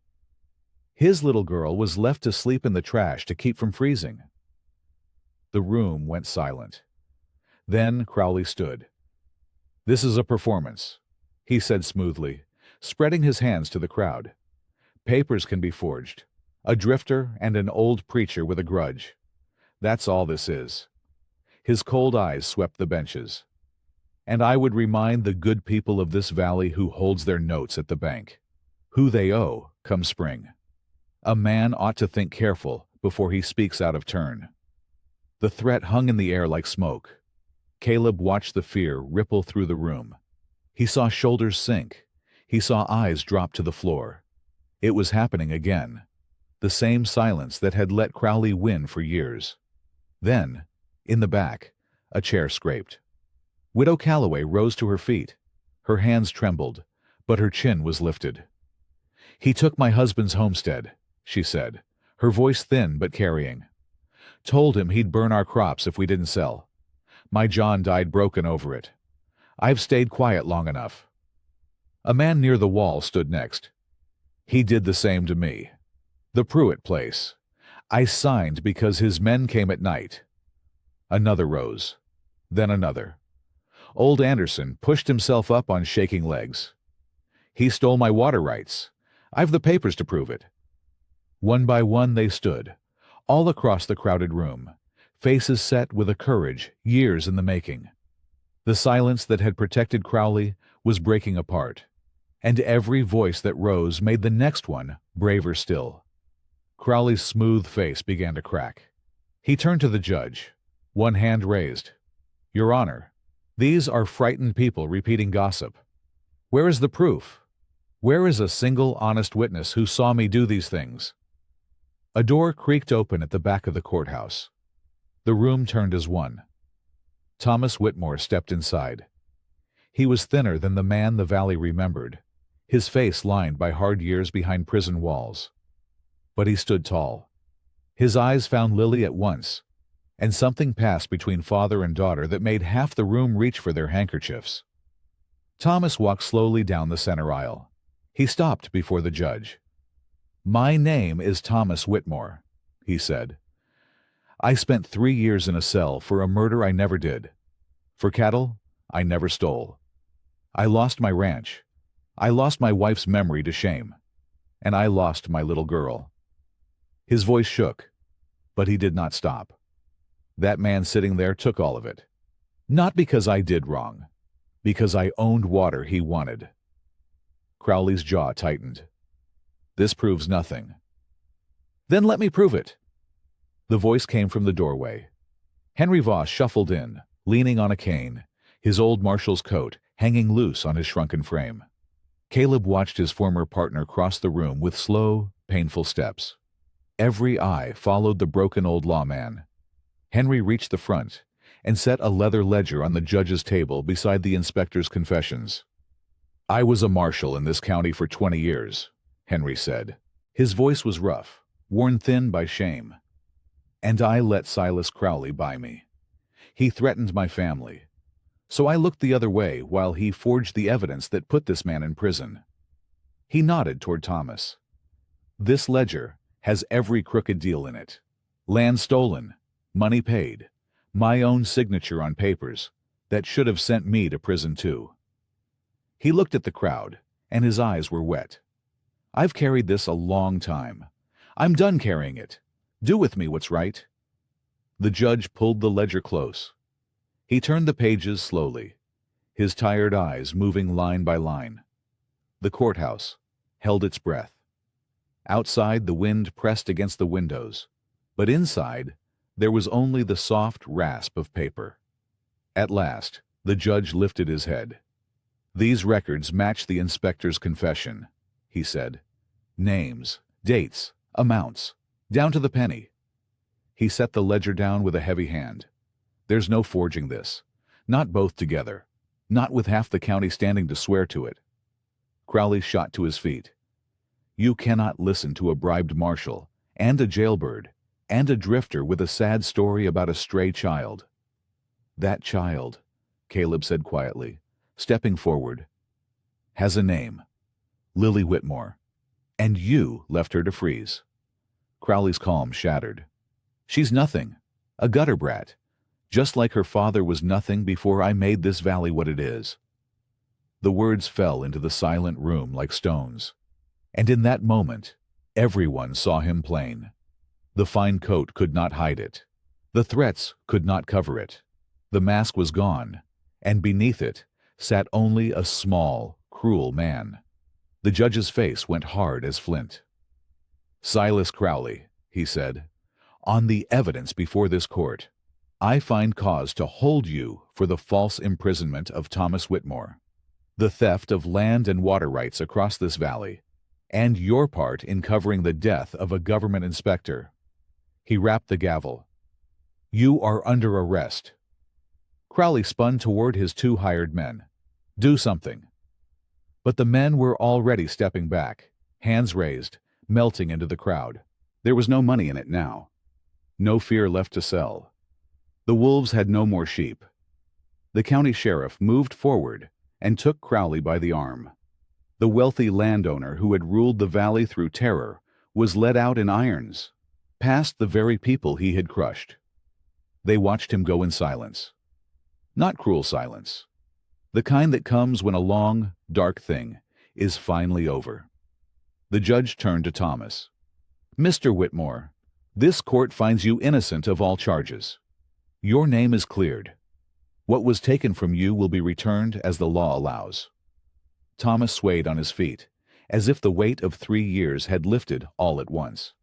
His little girl was left to sleep in the trash to keep from freezing. The room went silent. Then Crowley stood. This is a performance, he said smoothly, spreading his hands to the crowd. Papers can be forged. A drifter and an old preacher with a grudge. That's all this is. His cold eyes swept the benches. And I would remind the good people of this valley who holds their notes at the bank, who they owe come spring. A man ought to think careful before he speaks out of turn. The threat hung in the air like smoke. Caleb watched the fear ripple through the room. He saw shoulders sink. He saw eyes drop to the floor. It was happening again. The same silence that had let Crowley win for years. Then, in the back, a chair scraped. Widow Calloway rose to her feet. Her hands trembled, but her chin was lifted. He took my husband's homestead, she said, her voice thin but carrying. Told him he'd burn our crops if we didn't sell. My John died broken over it. I've stayed quiet long enough. A man near the wall stood next. He did the same to me. The Pruitt place. I signed because his men came at night. Another rose. Then another. Old Anderson pushed himself up on shaking legs. He stole my water rights. I've the papers to prove it. One by one they stood, all across the crowded room, faces set with a courage years in the making. The silence that had protected Crowley was breaking apart, and every voice that rose made the next one braver still. Crowley's smooth face began to crack. He turned to the judge, one hand raised. Your Honor, these are frightened people repeating gossip. Where is the proof? Where is a single honest witness who saw me do these things? A door creaked open at the back of the courthouse. The room turned as one. Thomas Whitmore stepped inside. He was thinner than the man the valley remembered, his face lined by hard years behind prison walls. But he stood tall. His eyes found Lily at once, and something passed between father and daughter that made half the room reach for their handkerchiefs. Thomas walked slowly down the center aisle. He stopped before the judge. My name is Thomas Whitmore, he said. I spent 3 years in a cell for a murder I never did. For cattle, I never stole. I lost my ranch. I lost my wife's memory to shame. And I lost my little girl. His voice shook, but he did not stop. That man sitting there took all of it. Not because I did wrong, because I owned water he wanted. Crowley's jaw tightened. This proves nothing. Then let me prove it. The voice came from the doorway. Henry Voss shuffled in, leaning on a cane, his old marshal's coat hanging loose on his shrunken frame. Caleb watched his former partner cross the room with slow, painful steps. Every eye followed the broken old lawman. Henry reached the front and set a leather ledger on the judge's table beside the inspector's confessions. I was a marshal in this county for 20 years, Henry said. His voice was rough, worn thin by shame. And I let Silas Crowley buy me. He threatened my family. So I looked the other way while he forged the evidence that put this man in prison. He nodded toward Thomas. This ledger has every crooked deal in it. Land stolen, money paid, my own signature on papers that should have sent me to prison too. He looked at the crowd, and his eyes were wet. "I've carried this a long time. I'm done carrying it. Do with me what's right." The judge pulled the ledger close. He turned the pages slowly, his tired eyes moving line by line. The courthouse held its breath. Outside, the wind pressed against the windows, but inside, there was only the soft rasp of paper. At last, the judge lifted his head. "These records match the inspector's confession," he said. "Names, dates, amounts, down to the penny." He set the ledger down with a heavy hand. "There's no forging this. Not both together. Not with half the county standing to swear to it." Crowley shot to his feet. "You cannot listen to a bribed marshal, and a jailbird, and a drifter with a sad story about a stray child." "That child," Caleb said quietly, stepping forward, "has a name. Lily Whitmore. And you left her to freeze." Crowley's calm shattered. "She's nothing. A gutter brat. Just like her father was nothing before I made this valley what it is." The words fell into the silent room like stones. And in that moment, everyone saw him plain. The fine coat could not hide it. The threats could not cover it. The mask was gone, and beneath it sat only a small, cruel man. The judge's face went hard as flint. "Silas Crowley," he said, "on the evidence before this court, I find cause to hold you for the false imprisonment of Thomas Whitmore, the theft of land and water rights across this valley, and your part in covering the death of a government inspector." He rapped the gavel. "You are under arrest." Crowley spun toward his two hired men. "Do something." But the men were already stepping back, hands raised, melting into the crowd. There was no money in it now. No fear left to sell. The wolves had no more sheep. The county sheriff moved forward and took Crowley by the arm. The wealthy landowner who had ruled the valley through terror was led out in irons, past the very people he had crushed. They watched him go in silence. Not cruel silence. The kind that comes when a long, dark thing is finally over. The judge turned to Thomas. "Mr. Whitmore, this court finds you innocent of all charges. Your name is cleared. What was taken from you will be returned as the law allows." Thomas swayed on his feet, as if the weight of 3 years had lifted all at once.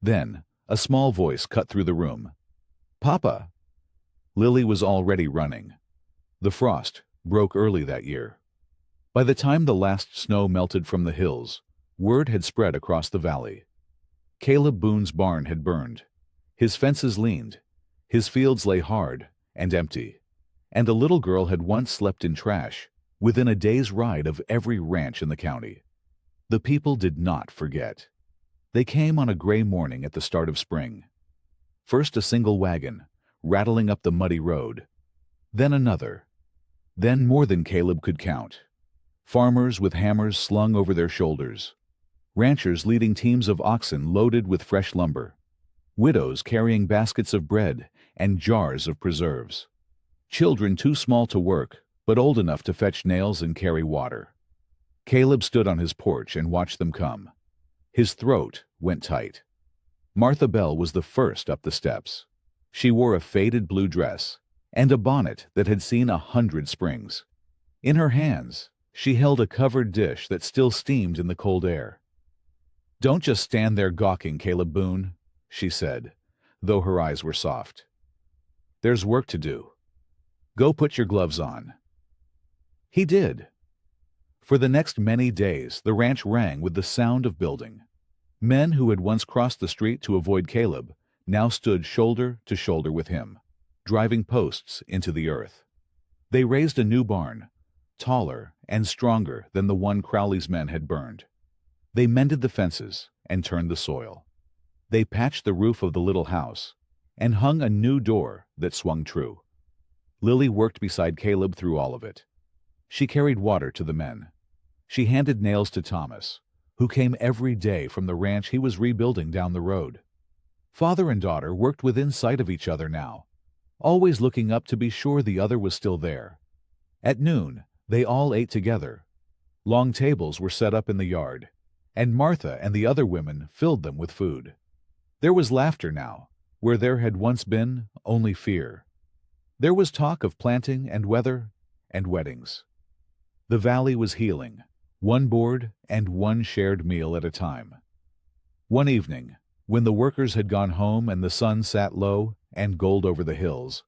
Then a small voice cut through the room. "Papa!" Lily was already running. The frost broke early that year. By the time the last snow melted from the hills, word had spread across the valley. Caleb Boone's barn had burned. His fences leaned. His fields lay hard and empty. And a little girl had once slept in trash, within a day's ride of every ranch in the county. The people did not forget. They came on a gray morning at the start of spring. First a single wagon, rattling up the muddy road. Then another. Then more than Caleb could count. Farmers with hammers slung over their shoulders. Ranchers leading teams of oxen loaded with fresh lumber. Widows carrying baskets of bread and jars of preserves. Children too small to work, but old enough to fetch nails and carry water. Caleb stood on his porch and watched them come. His throat went tight. Martha Bell was the first up the steps. She wore a faded blue dress and a bonnet that had seen 100 springs. In her hands, she held a covered dish that still steamed in the cold air. "Don't just stand there gawking, Caleb Boone," she said, though her eyes were soft. "There's work to do. Go put your gloves on." He did. For the next many days, the ranch rang with the sound of building. Men who had once crossed the street to avoid Caleb now stood shoulder to shoulder with him, driving posts into the earth. They raised a new barn, taller and stronger than the one Crowley's men had burned. They mended the fences and turned the soil. They patched the roof of the little house and hung a new door that swung true. Lily worked beside Caleb through all of it. She carried water to the men. She handed nails to Thomas, who came every day from the ranch he was rebuilding down the road. Father and daughter worked within sight of each other now, always looking up to be sure the other was still there. At noon, they all ate together. Long tables were set up in the yard, and Martha and the other women filled them with food. There was laughter now, where there had once been only fear. There was talk of planting and weather and weddings. The valley was healing, one board and one shared meal at a time. One evening, when the workers had gone home and the sun sat low and gold over the hills,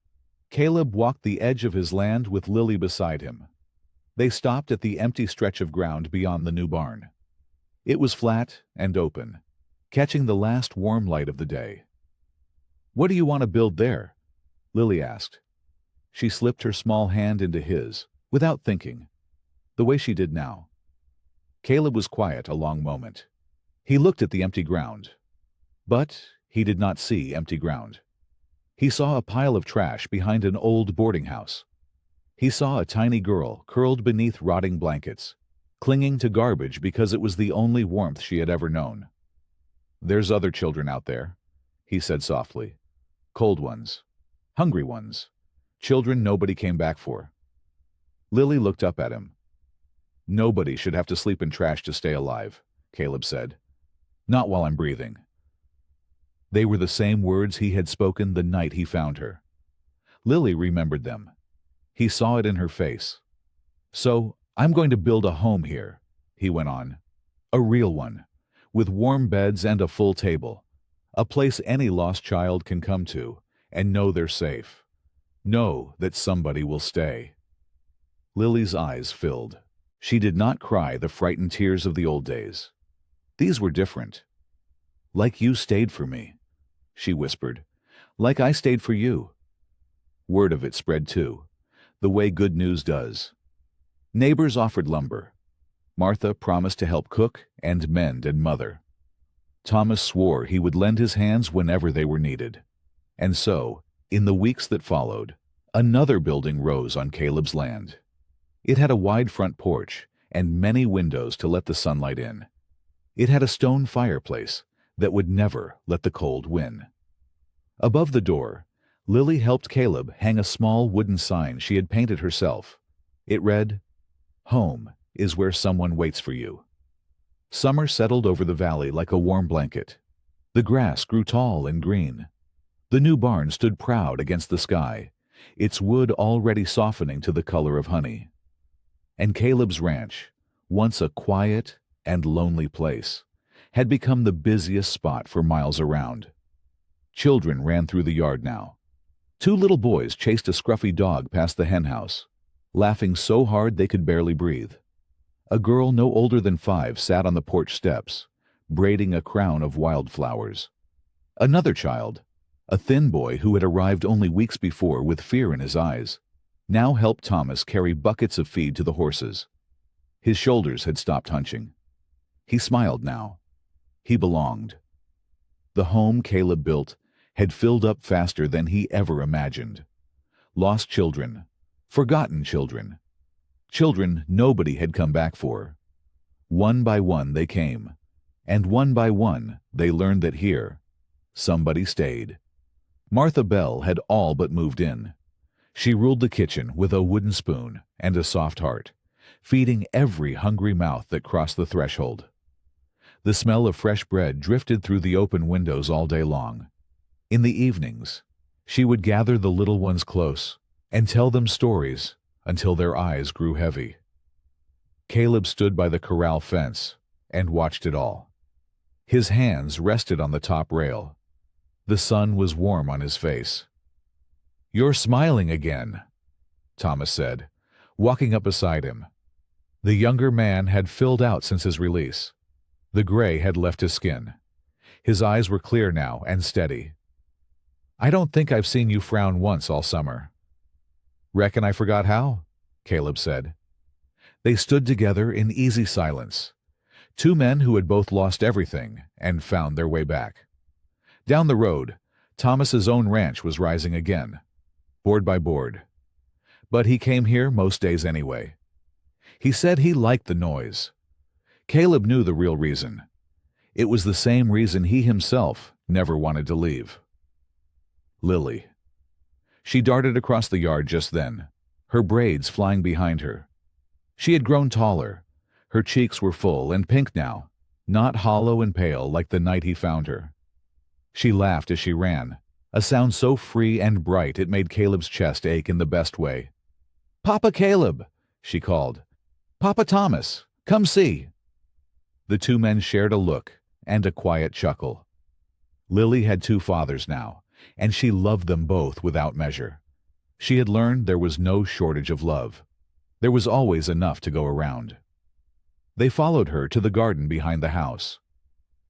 Caleb walked the edge of his land with Lily beside him. They stopped at the empty stretch of ground beyond the new barn. It was flat and open, catching the last warm light of the day. "What do you want to build there?" Lily asked. She slipped her small hand into his, without thinking, the way she did now. Caleb was quiet a long moment. He looked at the empty ground. But he did not see empty ground. He saw a pile of trash behind an old boarding house. He saw a tiny girl curled beneath rotting blankets, clinging to garbage because it was the only warmth she had ever known. "There's other children out there," he said softly. "Cold ones. Hungry ones. Children nobody came back for." Lily looked up at him. "Nobody should have to sleep in trash to stay alive," Caleb said. "Not while I'm breathing." They were the same words he had spoken the night he found her. Lily remembered them. He saw it in her face. "So, I'm going to build a home here," he went on. "A real one, with warm beds and a full table. A place any lost child can come to and know they're safe. Know that somebody will stay." Lily's eyes filled. She did not cry the frightened tears of the old days. These were different. "Like you stayed for me," she whispered. "Like I stayed for you." Word of it spread too, the way good news does. Neighbors offered lumber. Martha promised to help cook and mend and mother. Thomas swore he would lend his hands whenever they were needed. And so, in the weeks that followed, another building rose on Caleb's land. It had a wide front porch and many windows to let the sunlight in. It had a stone fireplace that would never let the cold win. Above the door, Lily helped Caleb hang a small wooden sign she had painted herself. It read, "Home is where someone waits for you." Summer settled over the valley like a warm blanket. The grass grew tall and green. The new barn stood proud against the sky, its wood already softening to the color of honey. And Caleb's ranch, once a quiet and lonely place, had become the busiest spot for miles around. Children ran through the yard now. 2 little boys chased a scruffy dog past the henhouse, laughing so hard they could barely breathe. A girl no older than 5 sat on the porch steps, braiding a crown of wildflowers. Another child, a thin boy who had arrived only weeks before with fear in his eyes, now helped Thomas carry buckets of feed to the horses. His shoulders had stopped hunching. He smiled now. He belonged. The home Caleb built had filled up faster than he ever imagined. Lost children, forgotten children, children nobody had come back for. One by one they came, and one by one they learned that here, somebody stayed. Martha Bell had all but moved in. She ruled the kitchen with a wooden spoon and a soft heart, feeding every hungry mouth that crossed the threshold. The smell of fresh bread drifted through the open windows all day long. In the evenings, she would gather the little ones close and tell them stories until their eyes grew heavy. Caleb stood by the corral fence and watched it all. His hands rested on the top rail. The sun was warm on his face. "You're smiling again," Thomas said, walking up beside him. The younger man had filled out since his release. The gray had left his skin. His eyes were clear now and steady. "I don't think I've seen you frown once all summer." "Reckon I forgot how," Caleb said. They stood together in easy silence, 2 men who had both lost everything and found their way back. Down the road, Thomas's own ranch was rising again, board by board. But he came here most days anyway. He said he liked the noise. Caleb knew the real reason. It was the same reason he himself never wanted to leave. Lily. She darted across the yard just then, her braids flying behind her. She had grown taller, Her cheeks were full and pink now, not hollow and pale like the night he found her. She laughed as she ran, a sound so free and bright it made Caleb's chest ache in the best way. "Papa Caleb," she called. "Papa Thomas, come see." The two men shared a look and a quiet chuckle. Lily had two fathers now, and she loved them both without measure. She had learned there was no shortage of love. There was always enough to go around. They followed her to the garden behind the house.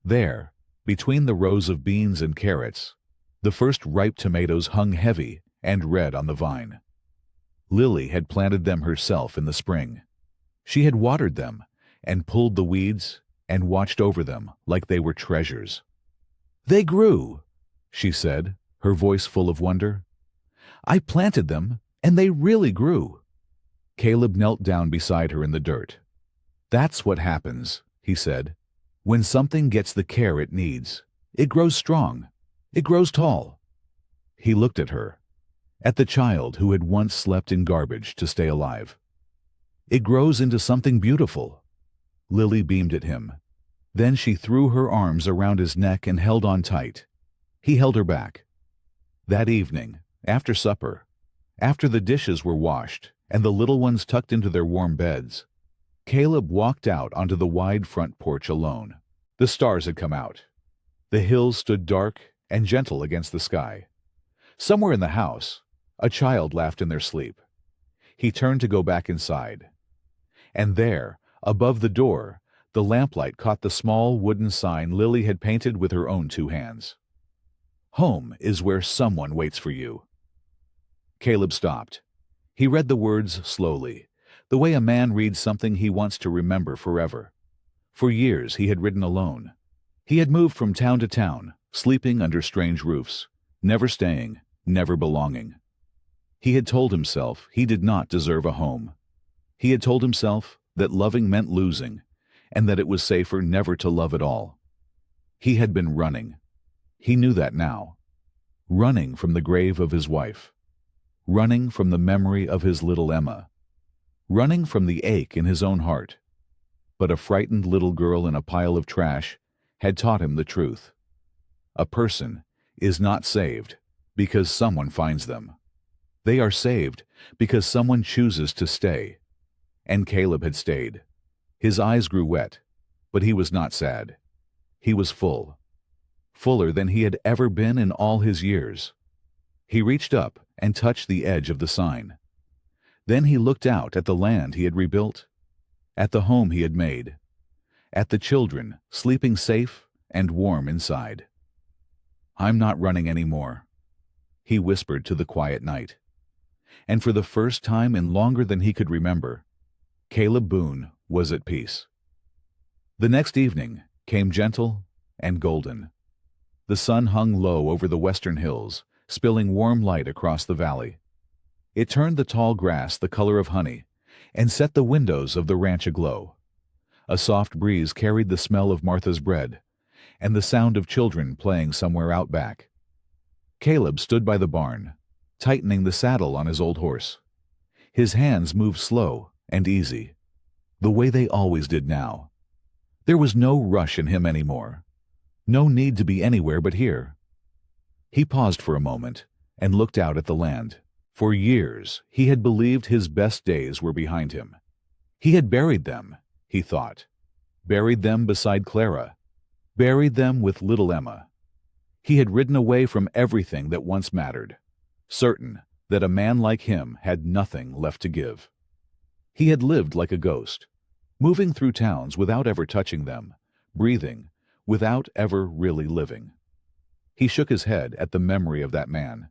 There, between the rows of beans and carrots, the first ripe tomatoes hung heavy and red on the vine. Lily had planted them herself in the spring. She had watered them and pulled the weeds and watched over them like they were treasures. "They grew," she said, her voice full of wonder. "I planted them, and they really grew." Caleb knelt down beside her in the dirt. "That's what happens," he said. "When something gets the care it needs, it grows strong. It grows tall." He looked at her, at the child who had once slept in garbage to stay alive. "It grows into something beautiful." Lily beamed at him. Then she threw her arms around his neck and held on tight. He held her back. That evening, after supper, after the dishes were washed and the little ones tucked into their warm beds, Caleb walked out onto the wide front porch alone. The stars had come out. The hills stood dark and gentle against the sky. Somewhere in the house, a child laughed in their sleep. He turned to go back inside. And there, above the door, the lamplight caught the small wooden sign Lily had painted with her own two hands. "Home is where someone waits for you." Caleb stopped. He read the words slowly, the way a man reads something he wants to remember forever. For years he had ridden alone. He had moved from town to town, sleeping under strange roofs, never staying, never belonging. He had told himself he did not deserve a home. He had told himself that loving meant losing, and that it was safer never to love at all. He had been running. He knew that now. Running from the grave of his wife. Running from the memory of his little Emma. Running from the ache in his own heart. But a frightened little girl in a pile of trash had taught him the truth. A person is not saved because someone finds them. They are saved because someone chooses to stay. And Caleb had stayed. His eyes grew wet, but he was not sad. He was full. Fuller than he had ever been in all his years. He reached up and touched the edge of the sign. Then he looked out at the land he had rebuilt, at the home he had made, at the children sleeping safe and warm inside. "I'm not running anymore," he whispered to the quiet night. And for the first time in longer than he could remember, Caleb Boone was at peace. The next evening came gentle and golden. The sun hung low over the western hills, spilling warm light across the valley. It turned the tall grass the color of honey and set the windows of the ranch aglow. A soft breeze carried the smell of Martha's bread and the sound of children playing somewhere out back. Caleb stood by the barn, tightening the saddle on his old horse. His hands moved slow and easy, the way they always did now. There was no rush in him anymore, no need to be anywhere but here. He paused for a moment and looked out at the land. For years he had believed his best days were behind him. He had buried them, he thought. Buried them beside Clara. Buried them with little Emma. He had ridden away from everything that once mattered, certain that a man like him had nothing left to give. He had lived like a ghost, moving through towns without ever touching them, breathing, without ever really living. He shook his head at the memory of that man.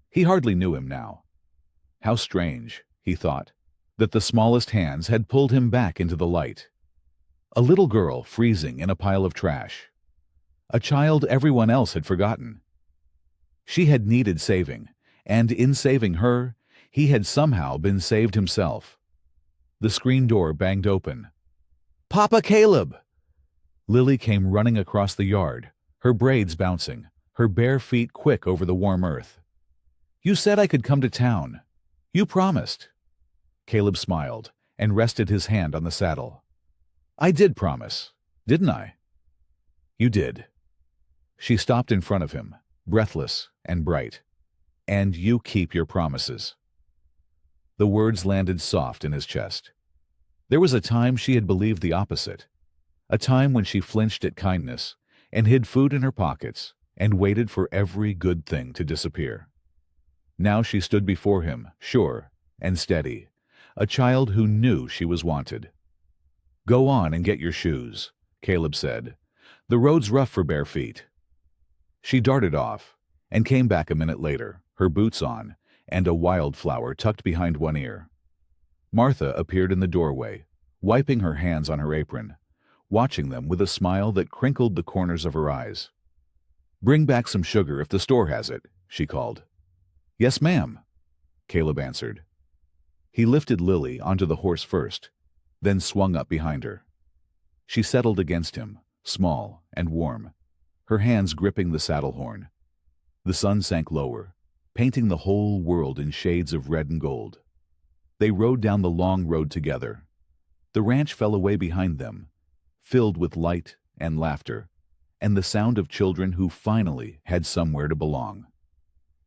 He hardly knew him now. How strange, he thought, that the smallest hands had pulled him back into the light. A little girl freezing in a pile of trash. A child everyone else had forgotten. She had needed saving, and in saving her, he had somehow been saved himself. The screen door banged open. "Papa Caleb!" Lily came running across the yard, her braids bouncing, her bare feet quick over the warm earth. "You said I could come to town. You promised." Caleb smiled and rested his hand on the saddle. I did promise, didn't I? You did. She stopped in front of him, breathless and bright. And you keep your promises. The words landed soft in his chest. There was a time she had believed the opposite. A time when she flinched at kindness and hid food in her pockets and waited for every good thing to disappear. Now she stood before him, sure and steady, a child who knew she was wanted. Go on and get your shoes, Caleb said. The road's rough for bare feet. She darted off and came back a minute later, her boots on and a wildflower tucked behind one ear. Martha appeared in the doorway, wiping her hands on her apron, watching them with a smile that crinkled the corners of her eyes. Bring back some sugar if the store has it, she called. Yes, ma'am, Caleb answered. He lifted Lily onto the horse first, then swung up behind her. She settled against him, small and warm, her hands gripping the saddle horn. The sun sank lower, painting the whole world in shades of red and gold. They rode down the long road together. The ranch fell away behind them, filled with light and laughter, and the sound of children who finally had somewhere to belong.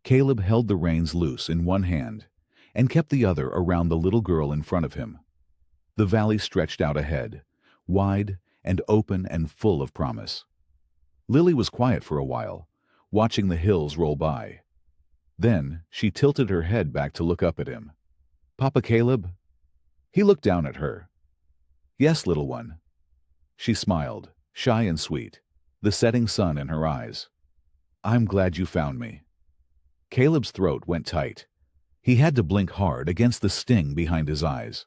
Caleb held the reins loose in one hand and kept the other around the little girl in front of him. The valley stretched out ahead, wide and open and full of promise. Lily was quiet for a while, watching the hills roll by. Then she tilted her head back to look up at him. Papa Caleb? He looked down at her. Yes, little one. She smiled, shy and sweet, the setting sun in her eyes. I'm glad you found me. Caleb's throat went tight. He had to blink hard against the sting behind his eyes.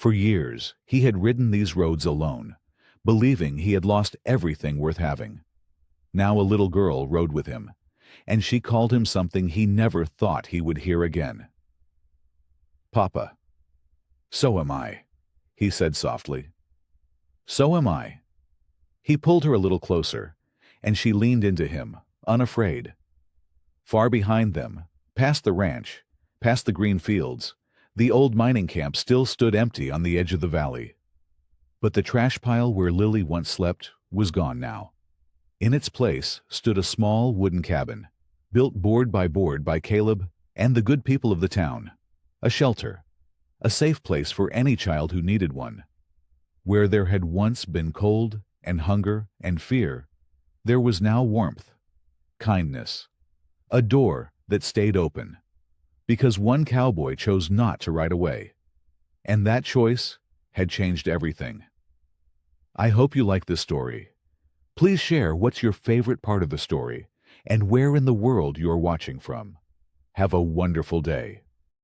For years, he had ridden these roads alone, believing he had lost everything worth having. Now a little girl rode with him, and she called him something he never thought he would hear again. Papa. So am I, he said softly. So am I. He pulled her a little closer, and she leaned into him, unafraid. Far behind them, past the ranch, past the green fields, the old mining camp still stood empty on the edge of the valley. But the trash pile where Lily once slept was gone now. In its place stood a small wooden cabin, built board by Caleb and the good people of the town. A shelter, a safe place for any child who needed one. Where there had once been cold and hunger and fear, there was now warmth, kindness, a door that stayed open, because one cowboy chose not to ride away, and that choice had changed everything. I hope you like this story. Please share what's your favorite part of the story and where in the world you're watching from. Have a wonderful day.